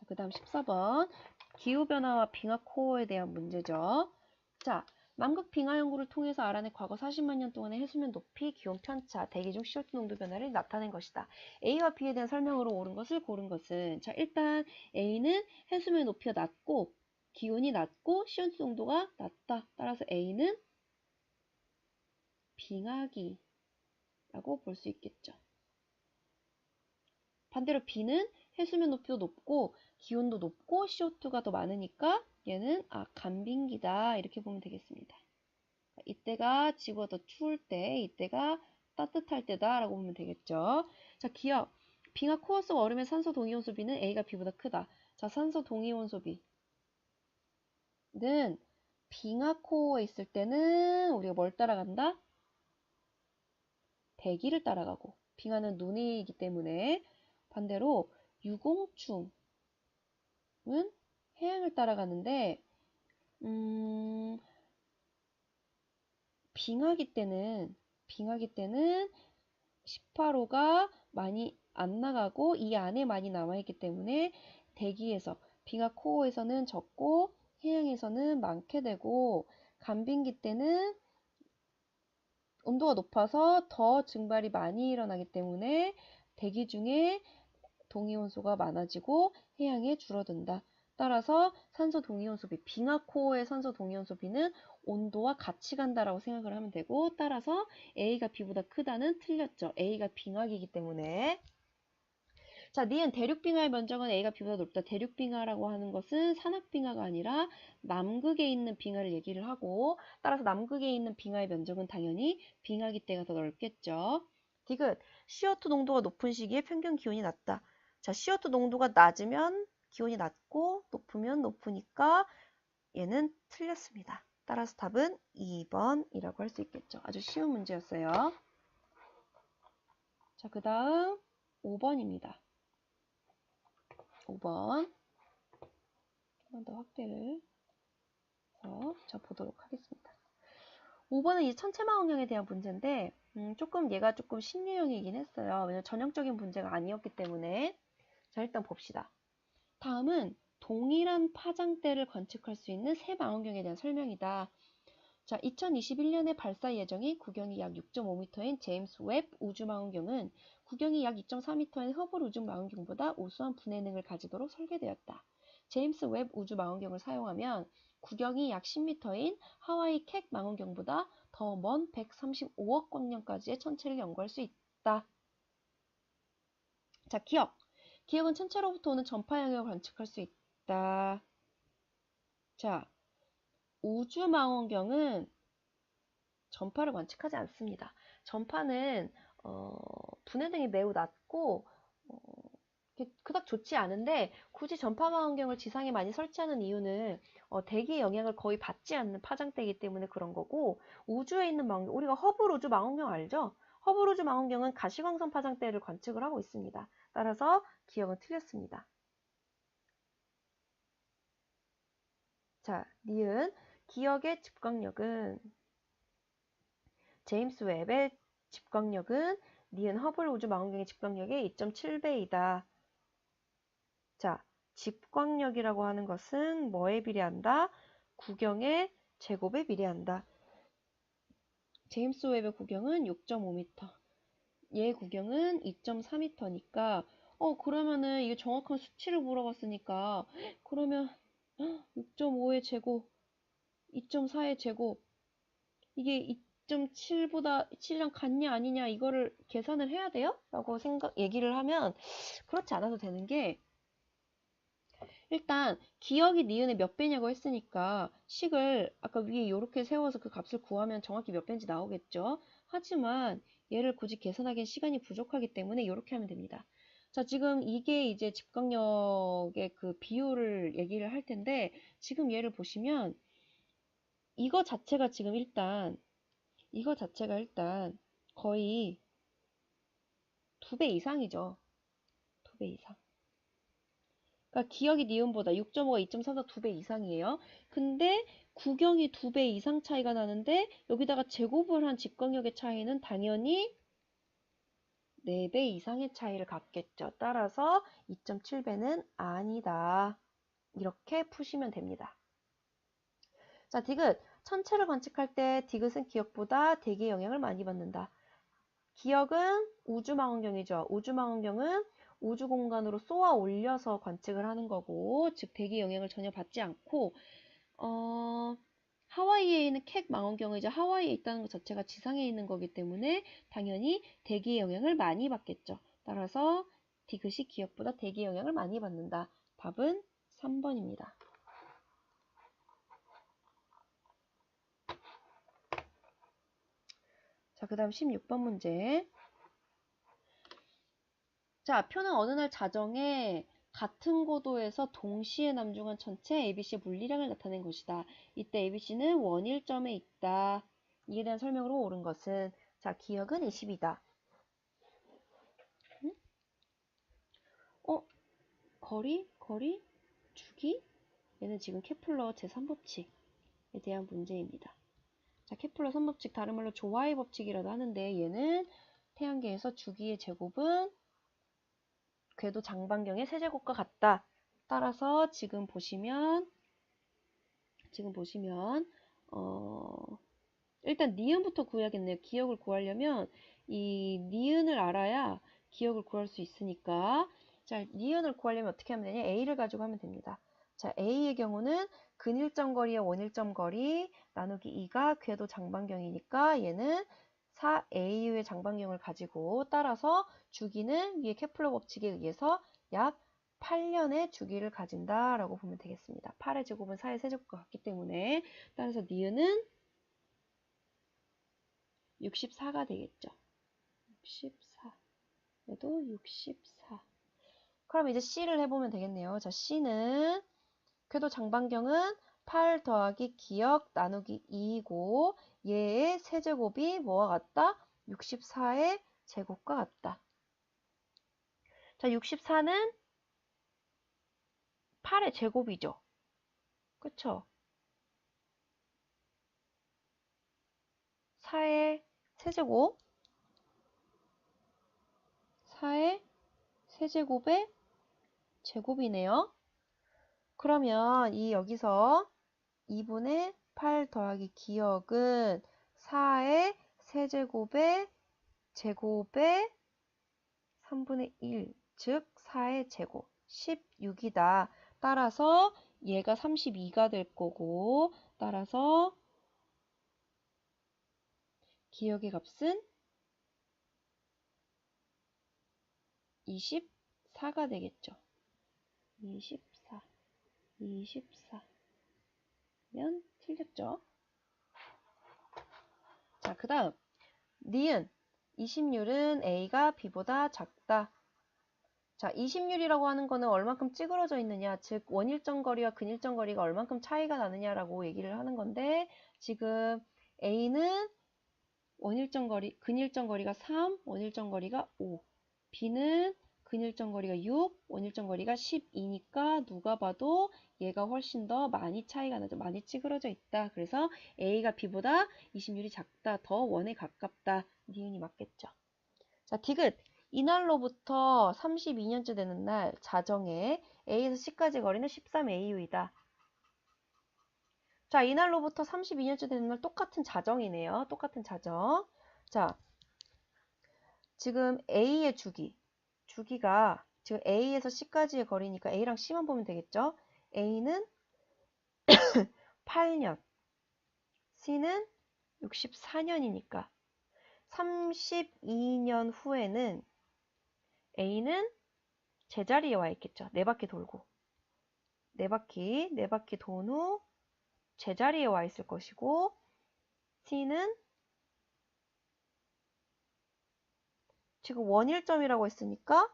그 다음 14번 기후변화와 빙하코어에 대한 문제죠. 자, 남극 빙하 연구를 통해서 알아낸 과거 40만 년 동안의 해수면 높이, 기온 편차, 대기 중 CO2 농도 변화를 나타낸 것이다. A와 B에 대한 설명으로 옳은 것을 고른 것은 자, 일단 A는 해수면 높이가 낮고 기온이 낮고 CO2 농도가 낮다. 따라서 A는 빙하기라고 볼 수 있겠죠. 반대로 B는 해수면 높이도 높고 기온도 높고 CO2가 더 많으니까 얘는 간빙기다 이렇게 보면 되겠습니다. 이때가 지구가 더 추울 때, 이때가 따뜻할 때다 라고 보면 되겠죠. 자, 기억. 빙하 코어 속 얼음의 산소 동위원 소비는 A가 B보다 크다. 자, 산소 동위원 소비는 빙하 코어에 있을 때는 우리가 뭘 따라간다? 대기를 따라가고 빙하는 눈이기 때문에 반대로 유공충은 해양을 따라가는데 빙하기 때는 18호가 많이 안 나가고 이 안에 많이 남아있기 때문에 대기에서 빙하 코어에서는 적고 해양에서는 많게 되고 간빙기 때는 온도가 높아서 더 증발이 많이 일어나기 때문에 대기 중에 동위원소가 많아지고 해양에 줄어든다. 따라서 산소 동위원소비, 빙하코어의 산소 동위원소비는 온도와 같이 간다라고 생각을 하면 되고, 따라서 A가 B보다 크다는 틀렸죠. A가 빙하기이기 때문에. 자, 니은 대륙빙하의 면적은 A가 B보다 높다. 대륙빙하라고 하는 것은 산악빙하가 아니라 남극에 있는 빙하를 얘기를 하고, 따라서 남극에 있는 빙하의 면적은 당연히 빙하기 때가 더 넓겠죠. 디귿, CO2 농도가 높은 시기에 평균 기온이 낮다. 자, CO2 농도가 낮으면 기온이 낮고 높으면 높으니까 얘는 틀렸습니다. 따라서 답은 2번이라고 할 수 있겠죠. 아주 쉬운 문제였어요. 자, 그 다음 5번입니다. 5번. 조금만 더 확대를 해서 보도록 하겠습니다. 5번은 이제 천체망원경에 대한 문제인데, 얘가 조금 신유형이긴 했어요. 왜냐면 전형적인 문제가 아니었기 때문에. 자, 일단 봅시다. 다음은 동일한 파장대를 관측할 수 있는 새 망원경에 대한 설명이다. 자, 2021년에 발사 예정인 구경이 약 6.5m인 제임스 웹 우주망원경은 구경이 약 2.4m인 허블 우주망원경보다 우수한 분해능을 가지도록 설계되었다. 제임스 웹 우주망원경을 사용하면 구경이 약 10m인 하와이 캑 망원경보다 더 먼 135억 광년까지의 천체를 연구할 수 있다. 자, 기억. 기억은 천체로부터 오는 전파 영역을 관측할 수 있다. 자, 우주망원경은 전파를 관측하지 않습니다. 전파는 분해등이 매우 낮고 그닥 좋지 않은데, 굳이 전파망원경을 지상에 많이 설치하는 이유는 대기의 영향을 거의 받지 않는 파장대이기 때문에 그런 거고, 우주에 있는 망원경, 우리가 허블 우주 망원경 알죠? 허블 우주 망원경은 가시광선 파장대를 관측을 하고 있습니다. 따라서 기억은 틀렸습니다. 자, 니은 기억의 집광력은 제임스 웹의 집광력은 니은 허블 우주 망원경의 집광력의 2.7배이다. 자, 집광력이라고 하는 것은 뭐에 비례한다? 구경의 제곱에 비례한다. 제임스 웹의 구경은 6.5m, 얘 구경은 2.4m니까 그러면은 이게 정확한 수치를 물어봤으니까 그러면 6.5의 제곱, 2.4의 제곱, 이게 2.7보다 7이랑 같냐 아니냐 이거를 계산을 해야 돼요? 라고 얘기를 하면 그렇지 않아도 되는 게, 일단 기억이 니은의 몇 배냐고 했으니까 식을 아까 위에 이렇게 세워서 그 값을 구하면 정확히 몇 배인지 나오겠죠. 하지만 얘를 굳이 계산하기엔 시간이 부족하기 때문에 이렇게 하면 됩니다. 자, 지금 이게 이제 집광력의 그 비율을 얘기를 할 텐데, 지금 얘를 보시면 이거 자체가 일단 거의 2배 이상이죠. 2배 이상. 그러니까 기억이 니은보다 6.5가 2.4가 2배 이상이에요. 근데 구경이 2배 이상 차이가 나는데 여기다가 제곱을 한 집광력의 차이는 당연히 4배 이상의 차이를 갖겠죠. 따라서 2.7배는 아니다. 이렇게 푸시면 됩니다. 자, 디귿. 천체를 관측할 때 디귿은 기억보다 대기의 영향을 많이 받는다. 기억은 우주망원경이죠. 우주망원경은 우주 공간으로 쏘아 올려서 관측을 하는 거고, 즉 대기 영향을 전혀 받지 않고, 하와이에 있는 캑 망원경은 이제 하와이에 있다는 것 자체가 지상에 있는 거기 때문에 당연히 대기의 영향을 많이 받겠죠. 따라서 디귿이 기억보다 대기의 영향을 많이 받는다. 답은 3번입니다. 자, 그 다음 16번 문제. 자, 표는 어느 날 자정에 같은 고도에서 동시에 남중한 천체 ABC의 물리량을 나타낸 것이다. 이때 ABC는 원일점에 있다. 이에 대한 설명으로 옳은 것은, 자, 기억은 20이다. 응? 거리, 주기? 얘는 지금 케플러 제3법칙에 대한 문제입니다. 자, 케플러 3법칙, 다른 말로 조화의 법칙이라도 하는데, 얘는 태양계에서 주기의 제곱은 궤도 장반경의 세제곱과 같다. 따라서 지금 보시면 일단 니은부터 구해야겠네요. 기억을 구하려면 이 니은을 알아야 기억을 구할 수 있으니까. 자, 자, 니은을 구하려면 어떻게 하면 되냐? A를 가지고 하면 됩니다. 자, A의 경우는 근일점 거리에 원일점 거리 나누기 2가 궤도 장반경이니까 얘는 4AU의 장반경을 가지고 따라서 주기는 위에 케플러 법칙에 의해서 약 8년의 주기를 가진다라고 보면 되겠습니다. 8의 제곱은 4의 세제곱과 같기 때문에 따라서 니은은 64가 되겠죠. 64. 얘도 64. 그럼 이제 C를 해보면 되겠네요. 자, C는 궤도 장반경은 8 더하기 기역 나누기 2이고 얘의 세제곱이 뭐와 같다? 64의 제곱과 같다. 자, 64는 8의 제곱이죠. 그쵸? 4의 세제곱 4의 세제곱의 제곱이네요. 그러면 이 여기서 2분의 8 더하기 기역은 4의 세제곱의 제곱의 3분의 1, 즉 4의 제곱 16이다. 따라서 얘가 32가 될 거고 따라서 기역의 값은 24가 되겠죠. 24면 틀렸죠. 자, 그 다음 니은 20율은 A가 B보다 작다. 자, 20율이라고 하는 거는 얼만큼 찌그러져 있느냐, 즉 원일점 거리와 근일점 거리가 얼만큼 차이가 나느냐라고 얘기를 하는 건데 지금 A는 원일점 거리, 근일점 거리가 3, 원일점 거리가 5. B는 근일점 거리가 6, 원일점 거리가 12니까 누가 봐도 얘가 훨씬 더 많이 차이가 나죠. 많이 찌그러져 있다. 그래서 A가 B보다 20율이 작다. 더 원에 가깝다. 니은이 맞겠죠. 자, 디귿. 이날로부터 32년째 되는 날 자정에 A에서 C까지 거리는 13AU이다. 자, 이날로부터 32년째 되는 날 똑같은 자정이네요. 똑같은 자정. 자, 지금 A의 주기가 지금 A에서 C까지의 거리니까 A랑 C만 보면 되겠죠? A는 8년, C는 64년이니까 32년 후에는 A는 제자리에 와 있겠죠. 4바퀴 돌고. 4바퀴 돈 후 제자리에 와 있을 것이고 C는 지금 원일점이라고 했으니까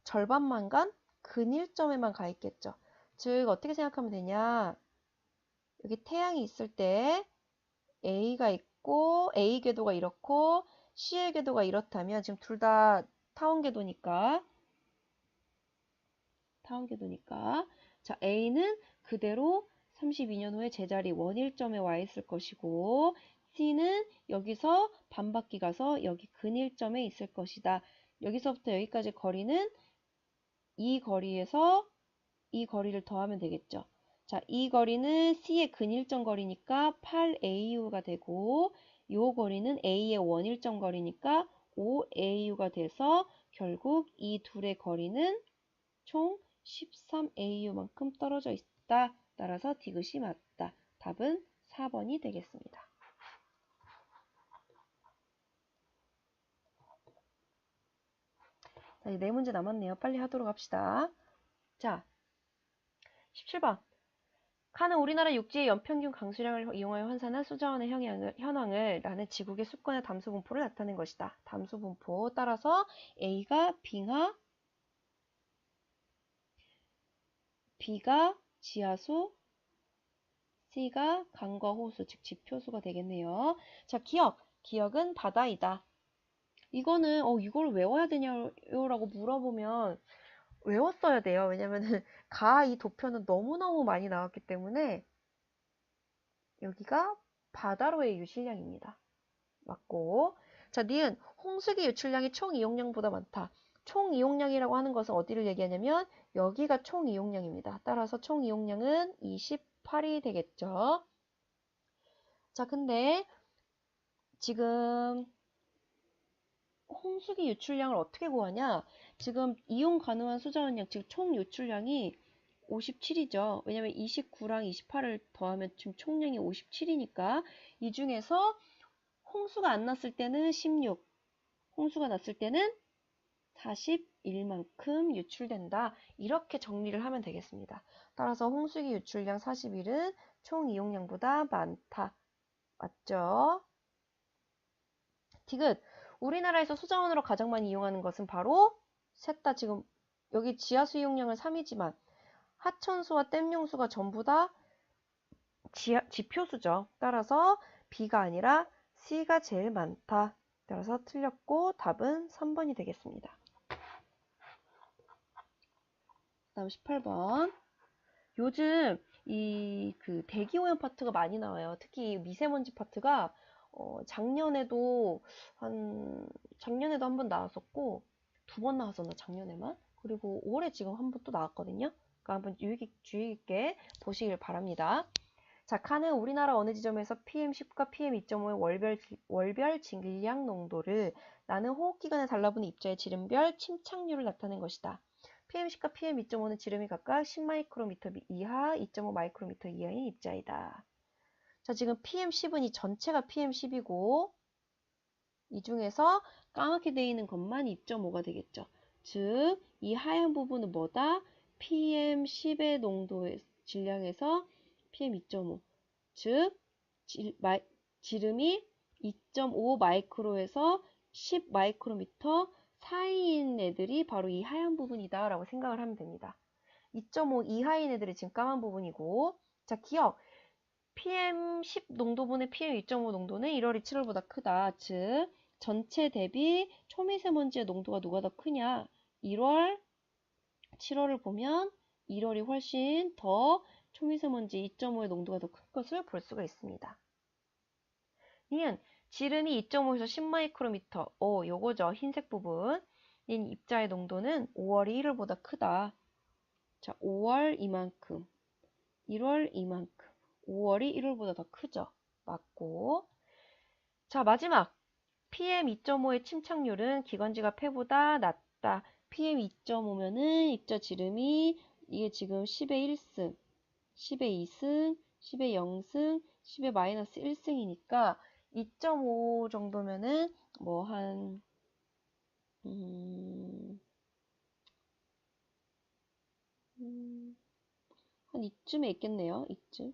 절반만 간 근일점에만 가 있겠죠. 즉 어떻게 생각하면 되냐. 여기 태양이 있을 때 A가 있고 A 궤도가 이렇고 C의 궤도가 이렇다면 지금 둘 다 타원 궤도니까 자, A는 그대로 32년 후에 제자리 원일점에 와 있을 것이고 C는 여기서 반바퀴 가서 여기 근일점에 있을 것이다. 여기서부터 여기까지 거리는 이 거리에서 이 거리를 더하면 되겠죠. 자, 이 거리는 C의 근일점 거리니까 8AU가 되고 이 거리는 A의 원일점 거리니까 5AU가 돼서 결국 이 둘의 거리는 총 13AU만큼 떨어져 있다. 따라서 디귿이 맞다. 답은 4번이 되겠습니다. 자, 이제 4문제 남았네요. 빨리 하도록 합시다. 자, 17번. 칸은 우리나라 육지의 연평균 강수량을 이용하여 환산한 수자원의 현황을 라는 지국의 수권의 담수 분포를 나타낸 것이다. 담수 분포 따라서 A가 빙하, B가 지하수, C가 강과 호수, 즉 지표수가 되겠네요. 자, 기역은 바다이다. 이거는 이걸 외워야 되냐라고 물어보면 외웠어야 돼요. 왜냐면은 이 도표는 너무너무 많이 나왔기 때문에 여기가 바다로의 유실량입니다. 맞고. 자, 니은 홍수기 유출량이 총 이용량보다 많다. 총 이용량이라고 하는 것은 어디를 얘기하냐면 여기가 총 이용량입니다. 따라서 총 이용량은 28이 되겠죠. 자, 근데 지금 홍수기 유출량을 어떻게 구하냐? 지금 이용 가능한 수자원량, 즉 총 유출량이 57이죠. 왜냐면 29랑 28을 더하면 지금 총량이 57이니까 이 중에서 홍수가 안 났을 때는 16, 홍수가 났을 때는 41만큼 유출된다. 이렇게 정리를 하면 되겠습니다. 따라서 홍수기 유출량 41은 총 이용량보다 많다. 맞죠? 디귿. 우리나라에서 수자원으로 가장 많이 이용하는 것은 바로 셋 다 지금 여기 지하수 이용량은 3이지만 하천수와 댐용수가 전부 다 지표수죠. 따라서 B가 아니라 C가 제일 많다. 따라서 틀렸고 답은 3번이 되겠습니다. 다음 18번. 요즘 이 대기오염 파트가 많이 나와요. 특히 미세먼지 파트가 작년에도 한 번 나왔었고 2번 나왔었나 작년에만. 그리고 올해 지금 한 번 또 나왔거든요. 그러니까 한번 주의 깊게 보시길 바랍니다. 자, 칸은 우리나라 어느 지점에서 PM10과 PM2.5의 월별 질량 농도를 나는 호흡기관에 달라붙는 입자의 지름별 침착률을 나타낸 것이다. PM10과 PM2.5는 지름이 각각 10마이크로미터 이하, 2.5 마이크로미터 이하인 입자이다. 자, 지금 PM10은 이 전체가 PM10이고 이 중에서 까맣게 되어 있는 것만 2.5가 되겠죠. 즉, 이 하얀 부분은 뭐다? PM10의 농도의 질량에서 PM2.5. 즉, 지름이 2.5 마이크로에서 10 마이크로미터 사이인 애들이 바로 이 하얀 부분이다 라고 생각을 하면 됩니다. 2.5 이하인 애들이 지금 까만 부분이고, 자, 기억. PM10 농도분의 PM2.5 농도는 1월이 7월보다 크다. 즉, 전체 대비 초미세먼지의 농도가 누가 더 크냐? 1월, 7월을 보면 1월이 훨씬 더 초미세먼지 2.5의 농도가 더 큰 것을 볼 수가 있습니다. 니은 지름이 2.5에서 10마이크로미터. 요거죠. 흰색 부분. 인 입자의 농도는 5월이 1월보다 크다. 자, 5월 이만큼. 1월 이만큼. 5월이 1월보다 더 크죠. 맞고. 자, 마지막. PM2.5의 침착률은 기관지가 폐보다 낮다. PM2.5면은 입자 지름이 이게 지금 10의 1승, 10의 2승, 10의 0승, 10의 마이너스 1승이니까 2.5 정도면은 뭐 한 이쯤에 있겠네요. 이쯤.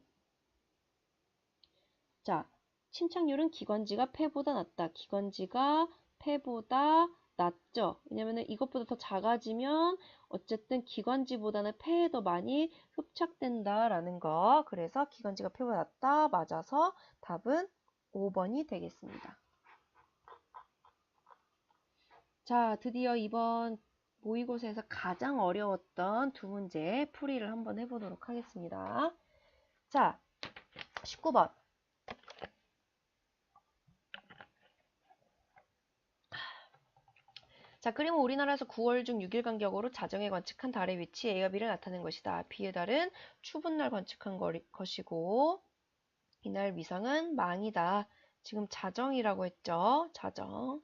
자, 침착률은 기관지가 폐보다 낮다. 기관지가 폐보다 낮죠. 왜냐면은 이것보다 더 작아지면 어쨌든 기관지보다는 폐에 더 많이 흡착된다라는 거. 그래서 기관지가 폐보다 낮다. 맞아서 답은 5번이 되겠습니다. 자, 드디어 이번 모의고사에서 가장 어려웠던 두 문제 풀이를 한번 해보도록 하겠습니다. 자, 19번. 자, 그림은 우리나라에서 9월 중 6일 간격으로 자정에 관측한 달의 위치 A와 B를 나타낸 것이다. B의 달은 추운 날 관측한 것이고 이날 위상은 망이다. 지금 자정이라고 했죠. 자정.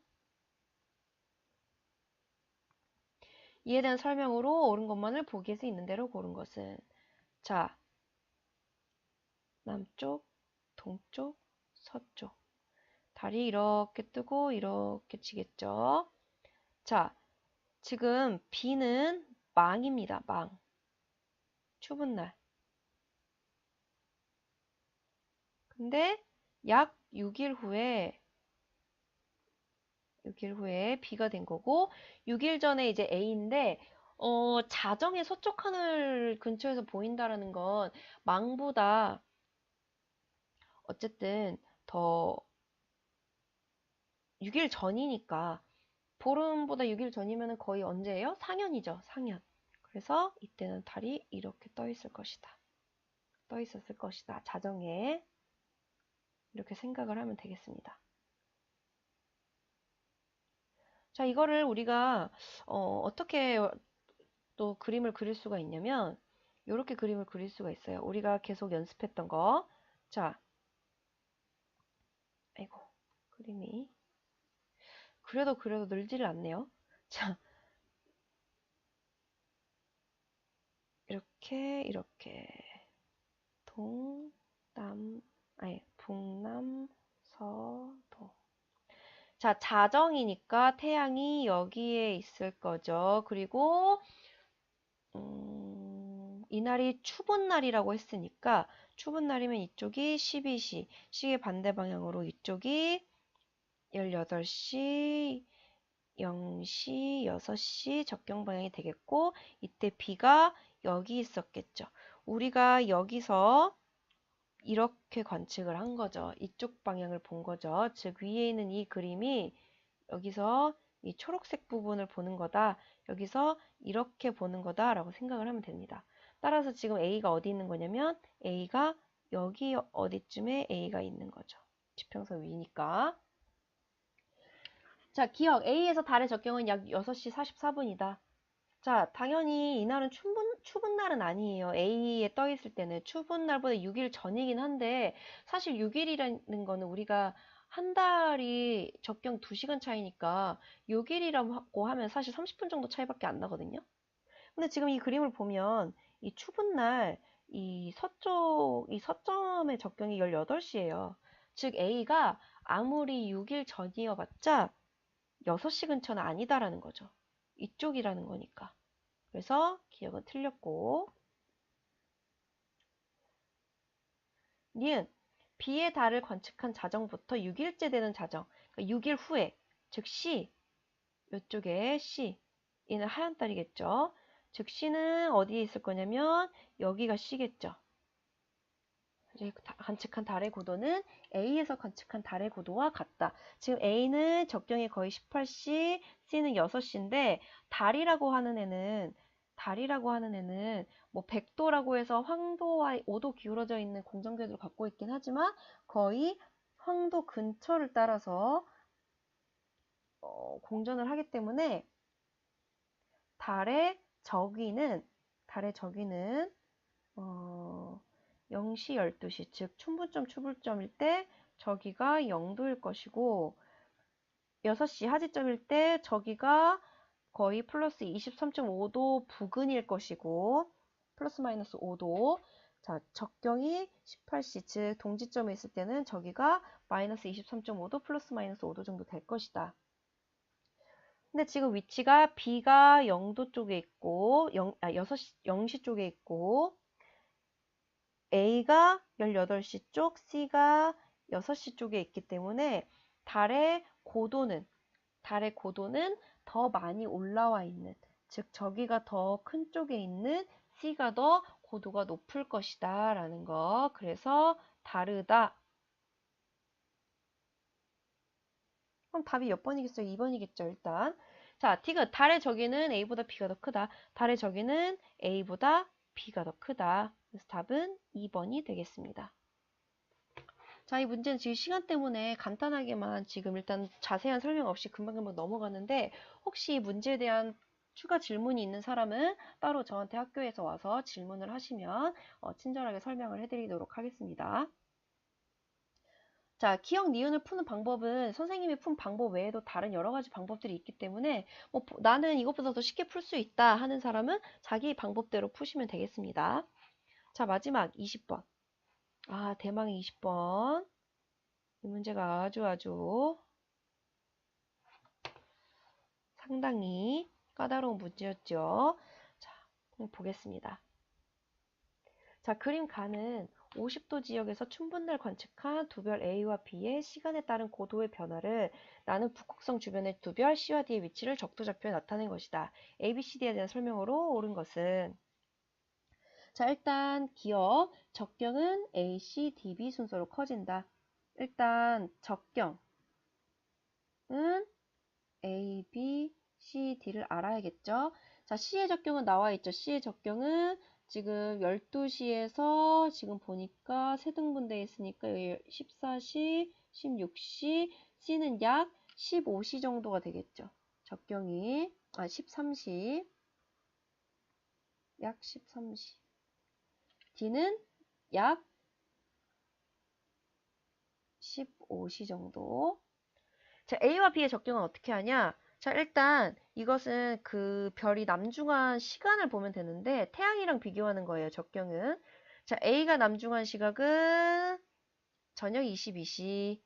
이에 대한 설명으로 옳은 것만을 보기에서 있는 대로 고른 것은 자, 남쪽, 동쪽, 서쪽. 달이 이렇게 뜨고 이렇게 지겠죠. 자, 지금 B는 망입니다. 망. 추운 날. 근데 약 6일 후에 B가 된 거고 6일 전에 이제 A인데 자정의 서쪽 하늘 근처에서 보인다라는 건 망보다 어쨌든 더 6일 전이니까 보름보다 6일 전이면 거의 언제예요? 상현이죠. 상현. 그래서 이때는 달이 이렇게 떠 있을 것이다. 떠 있었을 것이다. 자정에 이렇게 생각을 하면 되겠습니다. 자, 이거를 우리가 어떻게 또 그림을 그릴 수가 있냐면 이렇게 그림을 그릴 수가 있어요. 우리가 계속 연습했던 거. 자, 아이고, 그래도 늘지를 않네요. 자, 이렇게 북남, 서도. 자, 자정이니까 태양이 여기에 있을 거죠. 그리고 이날이 추운 날이라고 했으니까 추운 날이면 이쪽이 12시, 시계 반대 방향으로 이쪽이 18시, 0시, 6시 적경 방향이 되겠고 이때 비가 여기 있었겠죠. 우리가 여기서 이렇게 관측을 한 거죠. 이쪽 방향을 본 거죠. 즉 위에 있는 이 그림이 여기서 이 초록색 부분을 보는 거다. 여기서 이렇게 보는 거다라고 생각을 하면 됩니다. 따라서 지금 A가 어디 있는 거냐면 A가 여기 어디쯤에 A가 있는 거죠. 지평선 위니까. 자, 기억. A에서 달의 적경은 약 6시 44분이다. 자, 당연히 이날은 추운 날은 아니에요. A에 떠 있을 때는 추운 날보다 6일 전이긴 한데 사실 6일이라는 거는 우리가 한 달이 적경 2시간 차이니까 6일이라고 하면 사실 30분 정도 차이밖에 안 나거든요. 근데 지금 이 그림을 보면 이 추운 날 이 서점의 적경이 18시예요. 즉 A가 아무리 6일 전이어봤자 6시 근처는 아니다라는 거죠. 이쪽이라는 거니까. 그래서 기억은 틀렸고 니은 B의 달을 관측한 자정부터 6일째 되는 자정 그러니까 6일 후에 즉 C 이쪽에 C 이는 하얀 달이겠죠. 즉 C는 어디에 있을 거냐면 여기가 C겠죠. 이제 관측한 달의 고도는 A에서 관측한 달의 고도와 같다. 지금 A는 적경이 거의 18시, C는 6시인데 달이라고 하는 애는 뭐 100도라고 해서 황도와 5도 기울어져 있는 공정궤도를 갖고 있긴 하지만 거의 황도 근처를 따라서 공전을 하기 때문에 달의 저기는 0시 12시 즉 춘분점 추불점일 때 저기가 0도일 것이고 6시 하지점일 때 저기가 거의 플러스 23.5도 부근일 것이고 플러스 마이너스 5도 자 적경이 18시 즉 동지점에 있을 때는 저기가 마이너스 23.5도 플러스 마이너스 5도 정도 될 것이다. 근데 지금 위치가 B가 0도 쪽에 있고 0시 쪽에 있고 A가 18시 쪽, C가 6시 쪽에 있기 때문에 달의 고도는 더 많이 올라와 있는, 즉 저기가 더 큰 쪽에 있는 C가 더 고도가 높을 것이다 라는 거. 그래서 다르다. 그럼 답이 몇 번이겠어요? 2번이겠죠, 일단. 자, 디귿. 달의 저기는 A보다 B가 더 크다. 달의 저기는 A보다 B가 더 크다. 그래서 답은 2번이 되겠습니다. 자, 이 문제는 지금 시간 때문에 간단하게만 지금 일단 자세한 설명 없이 금방금방 넘어가는데 혹시 이 문제에 대한 추가 질문이 있는 사람은 따로 저한테 학교에서 와서 질문을 하시면 친절하게 설명을 해드리도록 하겠습니다. 자, 기억 니은을 푸는 방법은 선생님이 푼 방법 외에도 다른 여러 가지 방법들이 있기 때문에 뭐 나는 이것보다 더 쉽게 풀 수 있다 하는 사람은 자기 방법대로 푸시면 되겠습니다. 자, 마지막 20번. 아, 대망의 20번. 이 문제가 아주 상당히 까다로운 문제였죠. 자, 한번 보겠습니다. 자, 그림 가는 50도 지역에서 춘분날 관측한 두 별 A와 B의 시간에 따른 고도의 변화를 나는 북극성 주변의 두 별 C와 D의 위치를 적도좌표에 나타낸 것이다. A, B, C, D에 대한 설명으로 옳은 것은 자, 일단 기억, 적경은 A, C, D, B 순서로 커진다. 일단 적경은 A, B, C, D를 알아야겠죠. 자, C의 적경은 나와 있죠. C의 적경은 지금 12시에서 지금 보니까 세 등분되어 있으니까 14시, 16시, C는 약 15시 정도가 되겠죠. 적경이 13시, 약 13시. D는 약 15시 정도. 자, A와 B의 적경은 어떻게 하냐? 자, 일단 이것은 그 별이 남중한 시간을 보면 되는데 태양이랑 비교하는 거예요, 적경은. 자, A가 남중한 시각은 저녁 22시,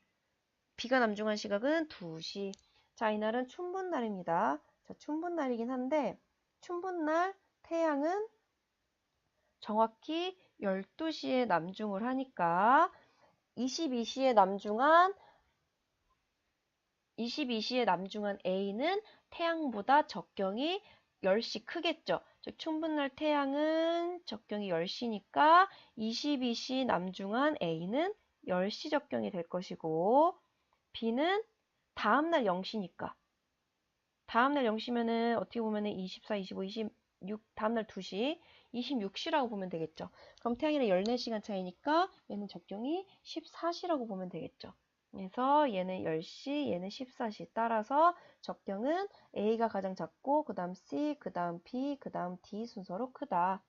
B가 남중한 시각은 2시. 자, 이날은 춘분날입니다. 자, 춘분날이긴 한데 춘분날 태양은 정확히 12시에 남중을 하니까 22시에 남중한 A는 태양보다 적경이 10시 크겠죠. 즉 춘분날 태양은 적경이 10시니까 22시 남중한 A는 10시 적경이 될 것이고 B는 다음날 0시니까 다음날 0시면은 어떻게 보면은 24, 25, 26 다음날 2시 26시라고 보면 되겠죠. 그럼 태양이랑 14시간 차이니까 얘는 적경이 14시라고 보면 되겠죠. 그래서 얘는 10시, 얘는 14시. 따라서 적경은 A가 가장 작고 그 다음 C, 그 다음 B, 그 다음 D 순서로 크다.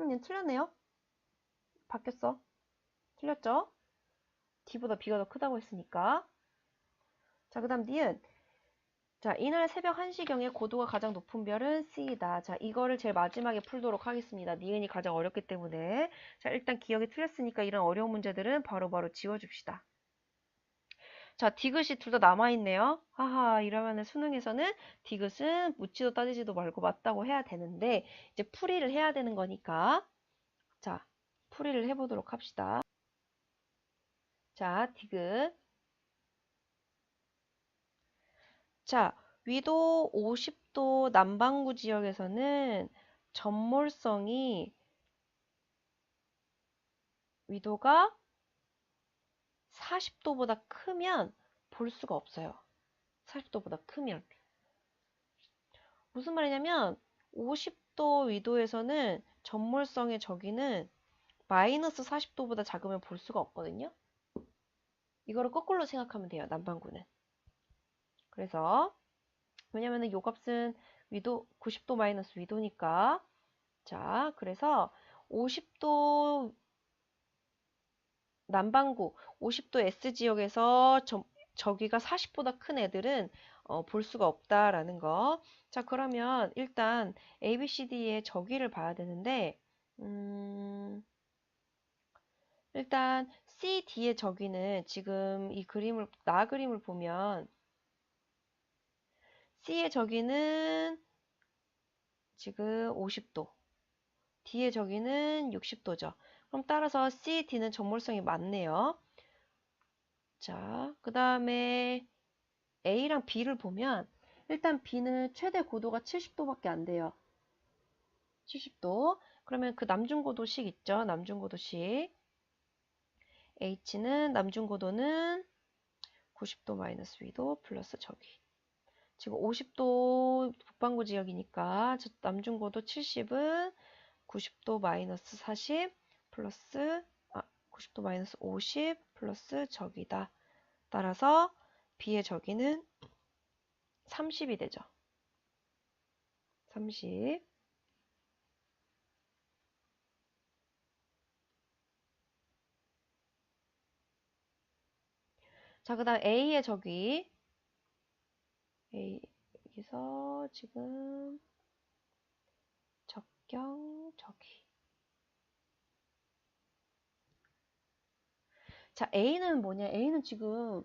얘는 틀렸네요. 바뀌었어. 틀렸죠? D보다 B가 더 크다고 했으니까. 자, 그 다음 D은 자, 이날 새벽 1시경에 고도가 가장 높은 별은 C이다. 자, 이거를 제일 마지막에 풀도록 하겠습니다. 니은이 가장 어렵기 때문에. 자, 일단 기억이 틀렸으니까 이런 어려운 문제들은 바로바로 지워줍시다. 자, 디귿이 둘 다 남아있네요. 하하, 이러면은 수능에서는 디귿은 묻지도 따지지도 말고 맞다고 해야 되는데, 이제 풀이를 해야 되는 거니까. 자, 풀이를 해보도록 합시다. 자, 디귿. 자, 위도 50도 남반구 지역에서는 점몰성이 위도가 40도보다 크면 볼 수가 없어요. 40도보다 크면. 무슨 말이냐면 50도 위도에서는 점몰성의 저기는 마이너스 40도보다 작으면 볼 수가 없거든요. 이거를 거꾸로 생각하면 돼요. 남반구는. 그래서 왜냐면은 요 값은 위도 90도 마이너스 위도니까 자, 그래서 50도 남반구 50도 S지역에서 저기가 40보다 큰 애들은 볼 수가 없다라는 거. 자, 그러면 일단 ABCD의 저기를 봐야 되는데 일단 CD의 저기는 지금 이 그림을 나 그림을 보면 C의 저기는 지금 50도, D의 저기는 60도죠. 그럼 따라서 C, D는 점몰성이 맞네요. 자, 그 다음에 A랑 B를 보면 일단 B는 최대 고도가 70도밖에 안 돼요. 70도. 그러면 그 남중고도식 있죠? 남중고도식. H는 남중고도는 90도 마이너스 위도 플러스 저기. 지금 50도 북반구 지역이니까 남중고도 70은 90도 마이너스 40 플러스 90도 마이너스 50 플러스 저기다. 따라서 B의 저기는 30이 되죠. 30. 자, 그 다음 A의 저기. A, 여기서 지금 적경 저기. 자, A는 뭐냐? A는 지금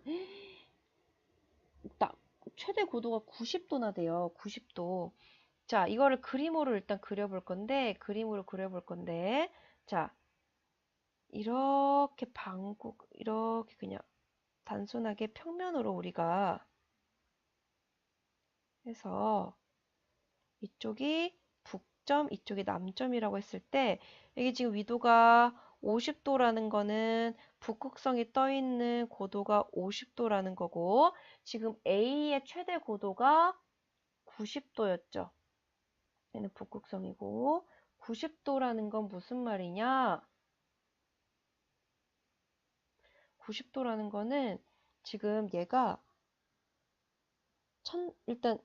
딱 최대 고도가 90도나 돼요. 90도. 자, 이거를 그림으로 일단 그려볼 건데, 자, 이렇게 이렇게 그냥 단순하게 평면으로 우리가 해서 이쪽이 북점, 이쪽이 남점이라고 했을 때, 이게 지금 위도가 50도라는 거는 북극성이 떠 있는 고도가 50도라는 거고, 지금 A의 최대 고도가 90도였죠. 얘는 북극성이고, 90도라는 건 무슨 말이냐? 90도라는 거는 지금 얘가 일단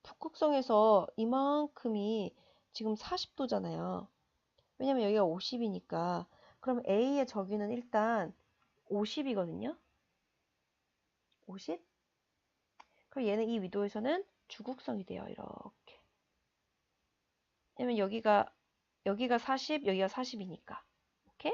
북극성에서 이만큼이 지금 40도잖아요. 왜냐면 여기가 50이니까. 그럼 A의 저기는 일단 50이거든요. 50? 그럼 얘는 이 위도에서는 주국성이 돼요. 이렇게. 왜냐면 여기가 40, 여기가 40이니까. 오케이?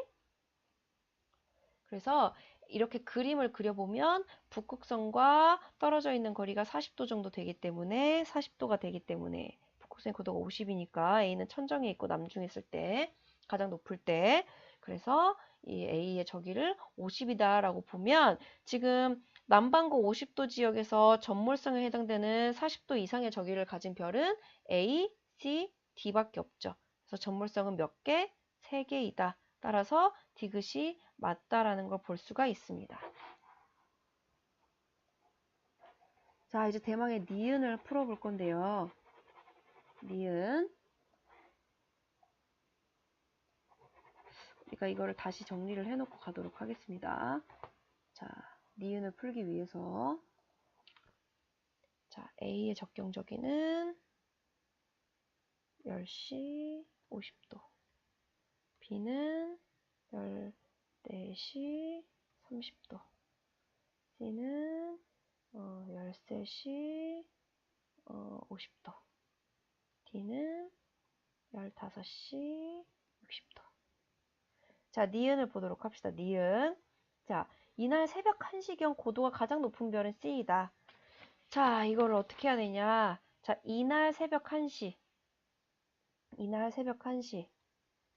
그래서 이렇게 그림을 그려보면 북극성과 떨어져 있는 거리가 40도 정도 되기 때문에 40도가 되기 때문에 북극성의 고도가 50이니까 A는 천정에 있고 남중에 있을 때 가장 높을 때 그래서 이 A의 저기를 50이다 라고 보면 지금 남반구 50도 지역에서 전몰성에 해당되는 40도 이상의 저기를 가진 별은 A, C, D밖에 없죠. 그래서 전몰성은 몇 개? 3개이다. 따라서 디귿이 맞다라는 걸 볼 수가 있습니다. 자, 이제 대망의 니은을 풀어볼 건데요. 니은. 그러니까 이거를 다시 정리를 해놓고 가도록 하겠습니다. 자, 니은을 풀기 위해서 자, A의 적경적이는 10시 50도, B는 14시 30도, C는 13시 50도, D는 15시 60도. 자, 니은을 보도록 합시다. 니은. 자, 이날 새벽 1시경 고도가 가장 높은 별은 C이다. 자, 이거를 어떻게 해야 되냐. 자, 이날 새벽 1시. 이날 새벽 1시.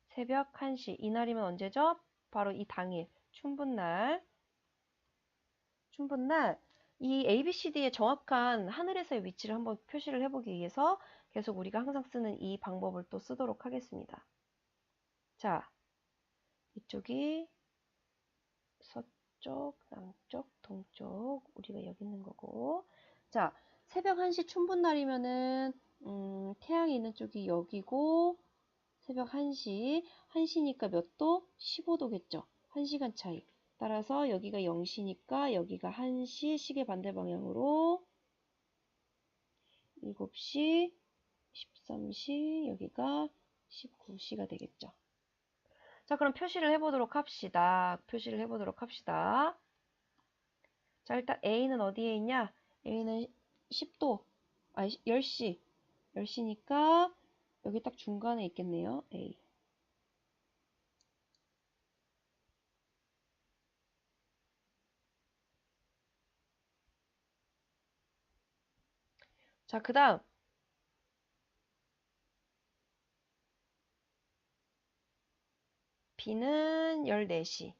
새벽 1시. 이날이면 언제죠? 바로 이 당일. 춘분날. 춘분날. 이 ABCD의 정확한 하늘에서의 위치를 한번 표시를 해보기 위해서 계속 우리가 항상 쓰는 이 방법을 또 쓰도록 하겠습니다. 자, 이쪽이 서쪽, 남쪽, 동쪽 우리가 여기 있는 거고 자 새벽 1시 춘분날이면은 태양이 있는 쪽이 여기고 새벽 1시 1시니까 몇 도? 15도겠죠. 1시간 차이 따라서 여기가 0시니까 여기가 1시 시계 반대 방향으로 7시 13시 여기가 19시가 되겠죠. 자, 그럼 표시를 해보도록 합시다. 표시를 해보도록 합시다. 자, 일단 A는 어디에 있냐? A는 10도, 아니 10시. 10시니까 여기 딱 중간에 있겠네요. A. 자, 그 다음. B는 14시.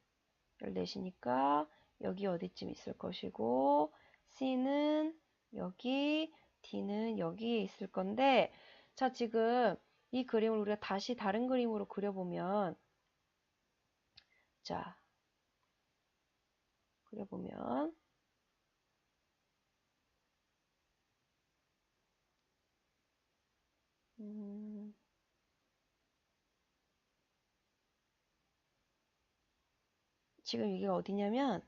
14시니까 여기 어디쯤 있을 것이고 C는 여기, D는 여기에 있을 건데 자, 지금 이 그림을 우리가 다시 다른 그림으로 그려보면 자, 그려보면 지금 이게 어디냐면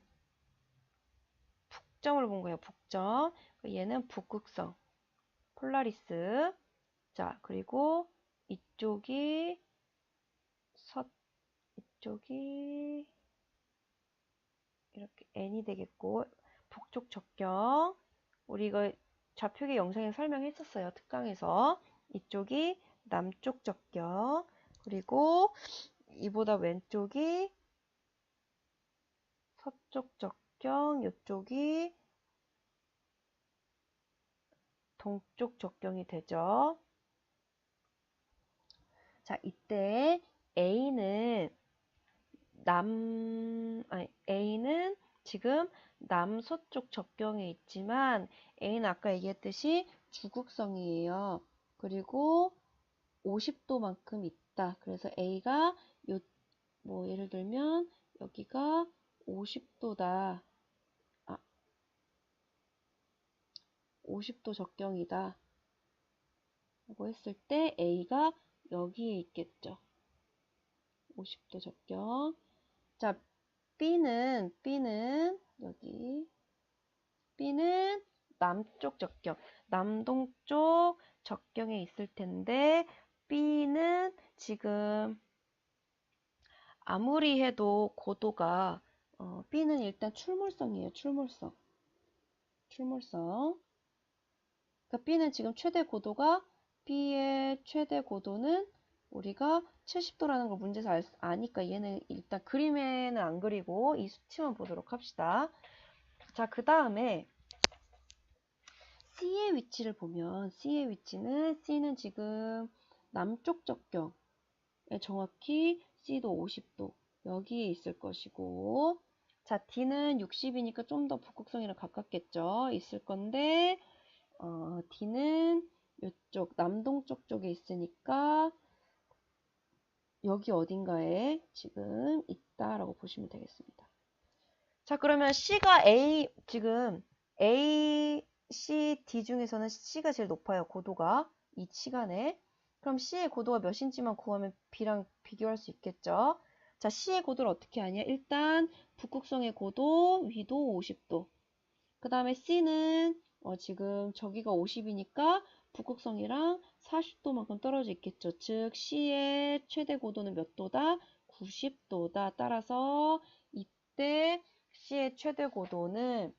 북점을 본 거예요. 북점. 얘는 북극성. 폴라리스. 자, 그리고 이쪽이 이쪽이 이렇게 N이 되겠고 북쪽 적경. 우리 이거 좌표계 영상에 설명했었어요. 특강에서. 이쪽이 남쪽 적경. 그리고 이보다 왼쪽이 서쪽 적경. 이쪽이 동쪽 적경이 되죠. 자, 이때 A는 A는 지금 남서쪽 적경에 있지만 A는 아까 얘기했듯이 주국성이에요. 그리고 50도만큼 있다. 그래서 A가 뭐 예를 들면 여기가 50도다. 50도 적경이다. 라고 했을 때 A가 여기에 있겠죠. 50도 적경. 자, B는 여기. B는 남쪽 적경. 남동쪽 적경에 있을 텐데 B는 지금 아무리 해도 고도가 B는 일단 출몰성이에요. 출몰성. 출몰성. 그러니까 B는 지금 최대 고도가 B의 최대 고도는 우리가 70도라는 걸 문제에서 아니까 얘는 일단 그림에는 안 그리고 이 수치만 보도록 합시다. 자, 그 다음에 C의 위치를 보면 C의 위치는 C는 지금 남쪽 적경에 정확히 C도 50도 여기에 있을 것이고, 자, D는 60이니까 좀 더 북극성이랑 가깝겠죠. 있을 건데 D는 이쪽 남동쪽 쪽에 있으니까 여기 어딘가에 지금 있다라고 보시면 되겠습니다. 자, 그러면 C가 지금 A, C, D 중에서는 C가 제일 높아요. 고도가 이 시간에. 그럼 C의 고도가 몇인지만 구하면 B랑 비교할 수 있겠죠. 자, C의 고도를 어떻게 하냐? 일단 북극성의 고도 위도 50도. 그 다음에 C는 지금 저기가 50이니까 북극성이랑 40도만큼 떨어져 있겠죠. 즉 C의 최대 고도는 몇 도다? 90도다. 따라서 이때 C의 최대 고도는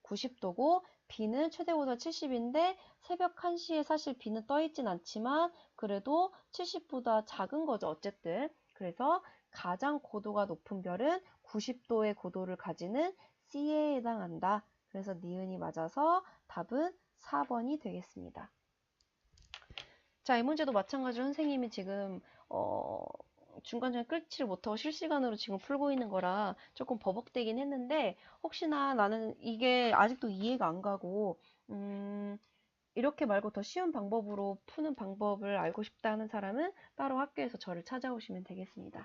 90도고 B는 최대 고도가 70인데 새벽 1시에 사실 B는 떠 있진 않지만 그래도 70보다 작은 거죠. 어쨌든. 그래서 가장 고도가 높은 별은 90도의 고도를 가지는 C에 해당한다. 그래서 니은이 맞아서 답은 4번이 되겠습니다. 자, 이 문제도 마찬가지로 선생님이 지금 중간중간 끌지를 못하고 실시간으로 지금 풀고 있는 거라 조금 버벅대긴 했는데, 혹시나 나는 이게 아직도 이해가 안 가고 이렇게 말고 더 쉬운 방법으로 푸는 방법을 알고 싶다 하는 사람은 따로 학교에서 저를 찾아오시면 되겠습니다.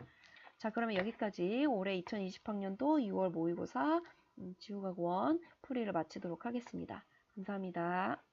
자, 그러면 여기까지 올해 2020학년도 6월 모의고사 지구과학 1 풀이를 마치도록 하겠습니다. 감사합니다.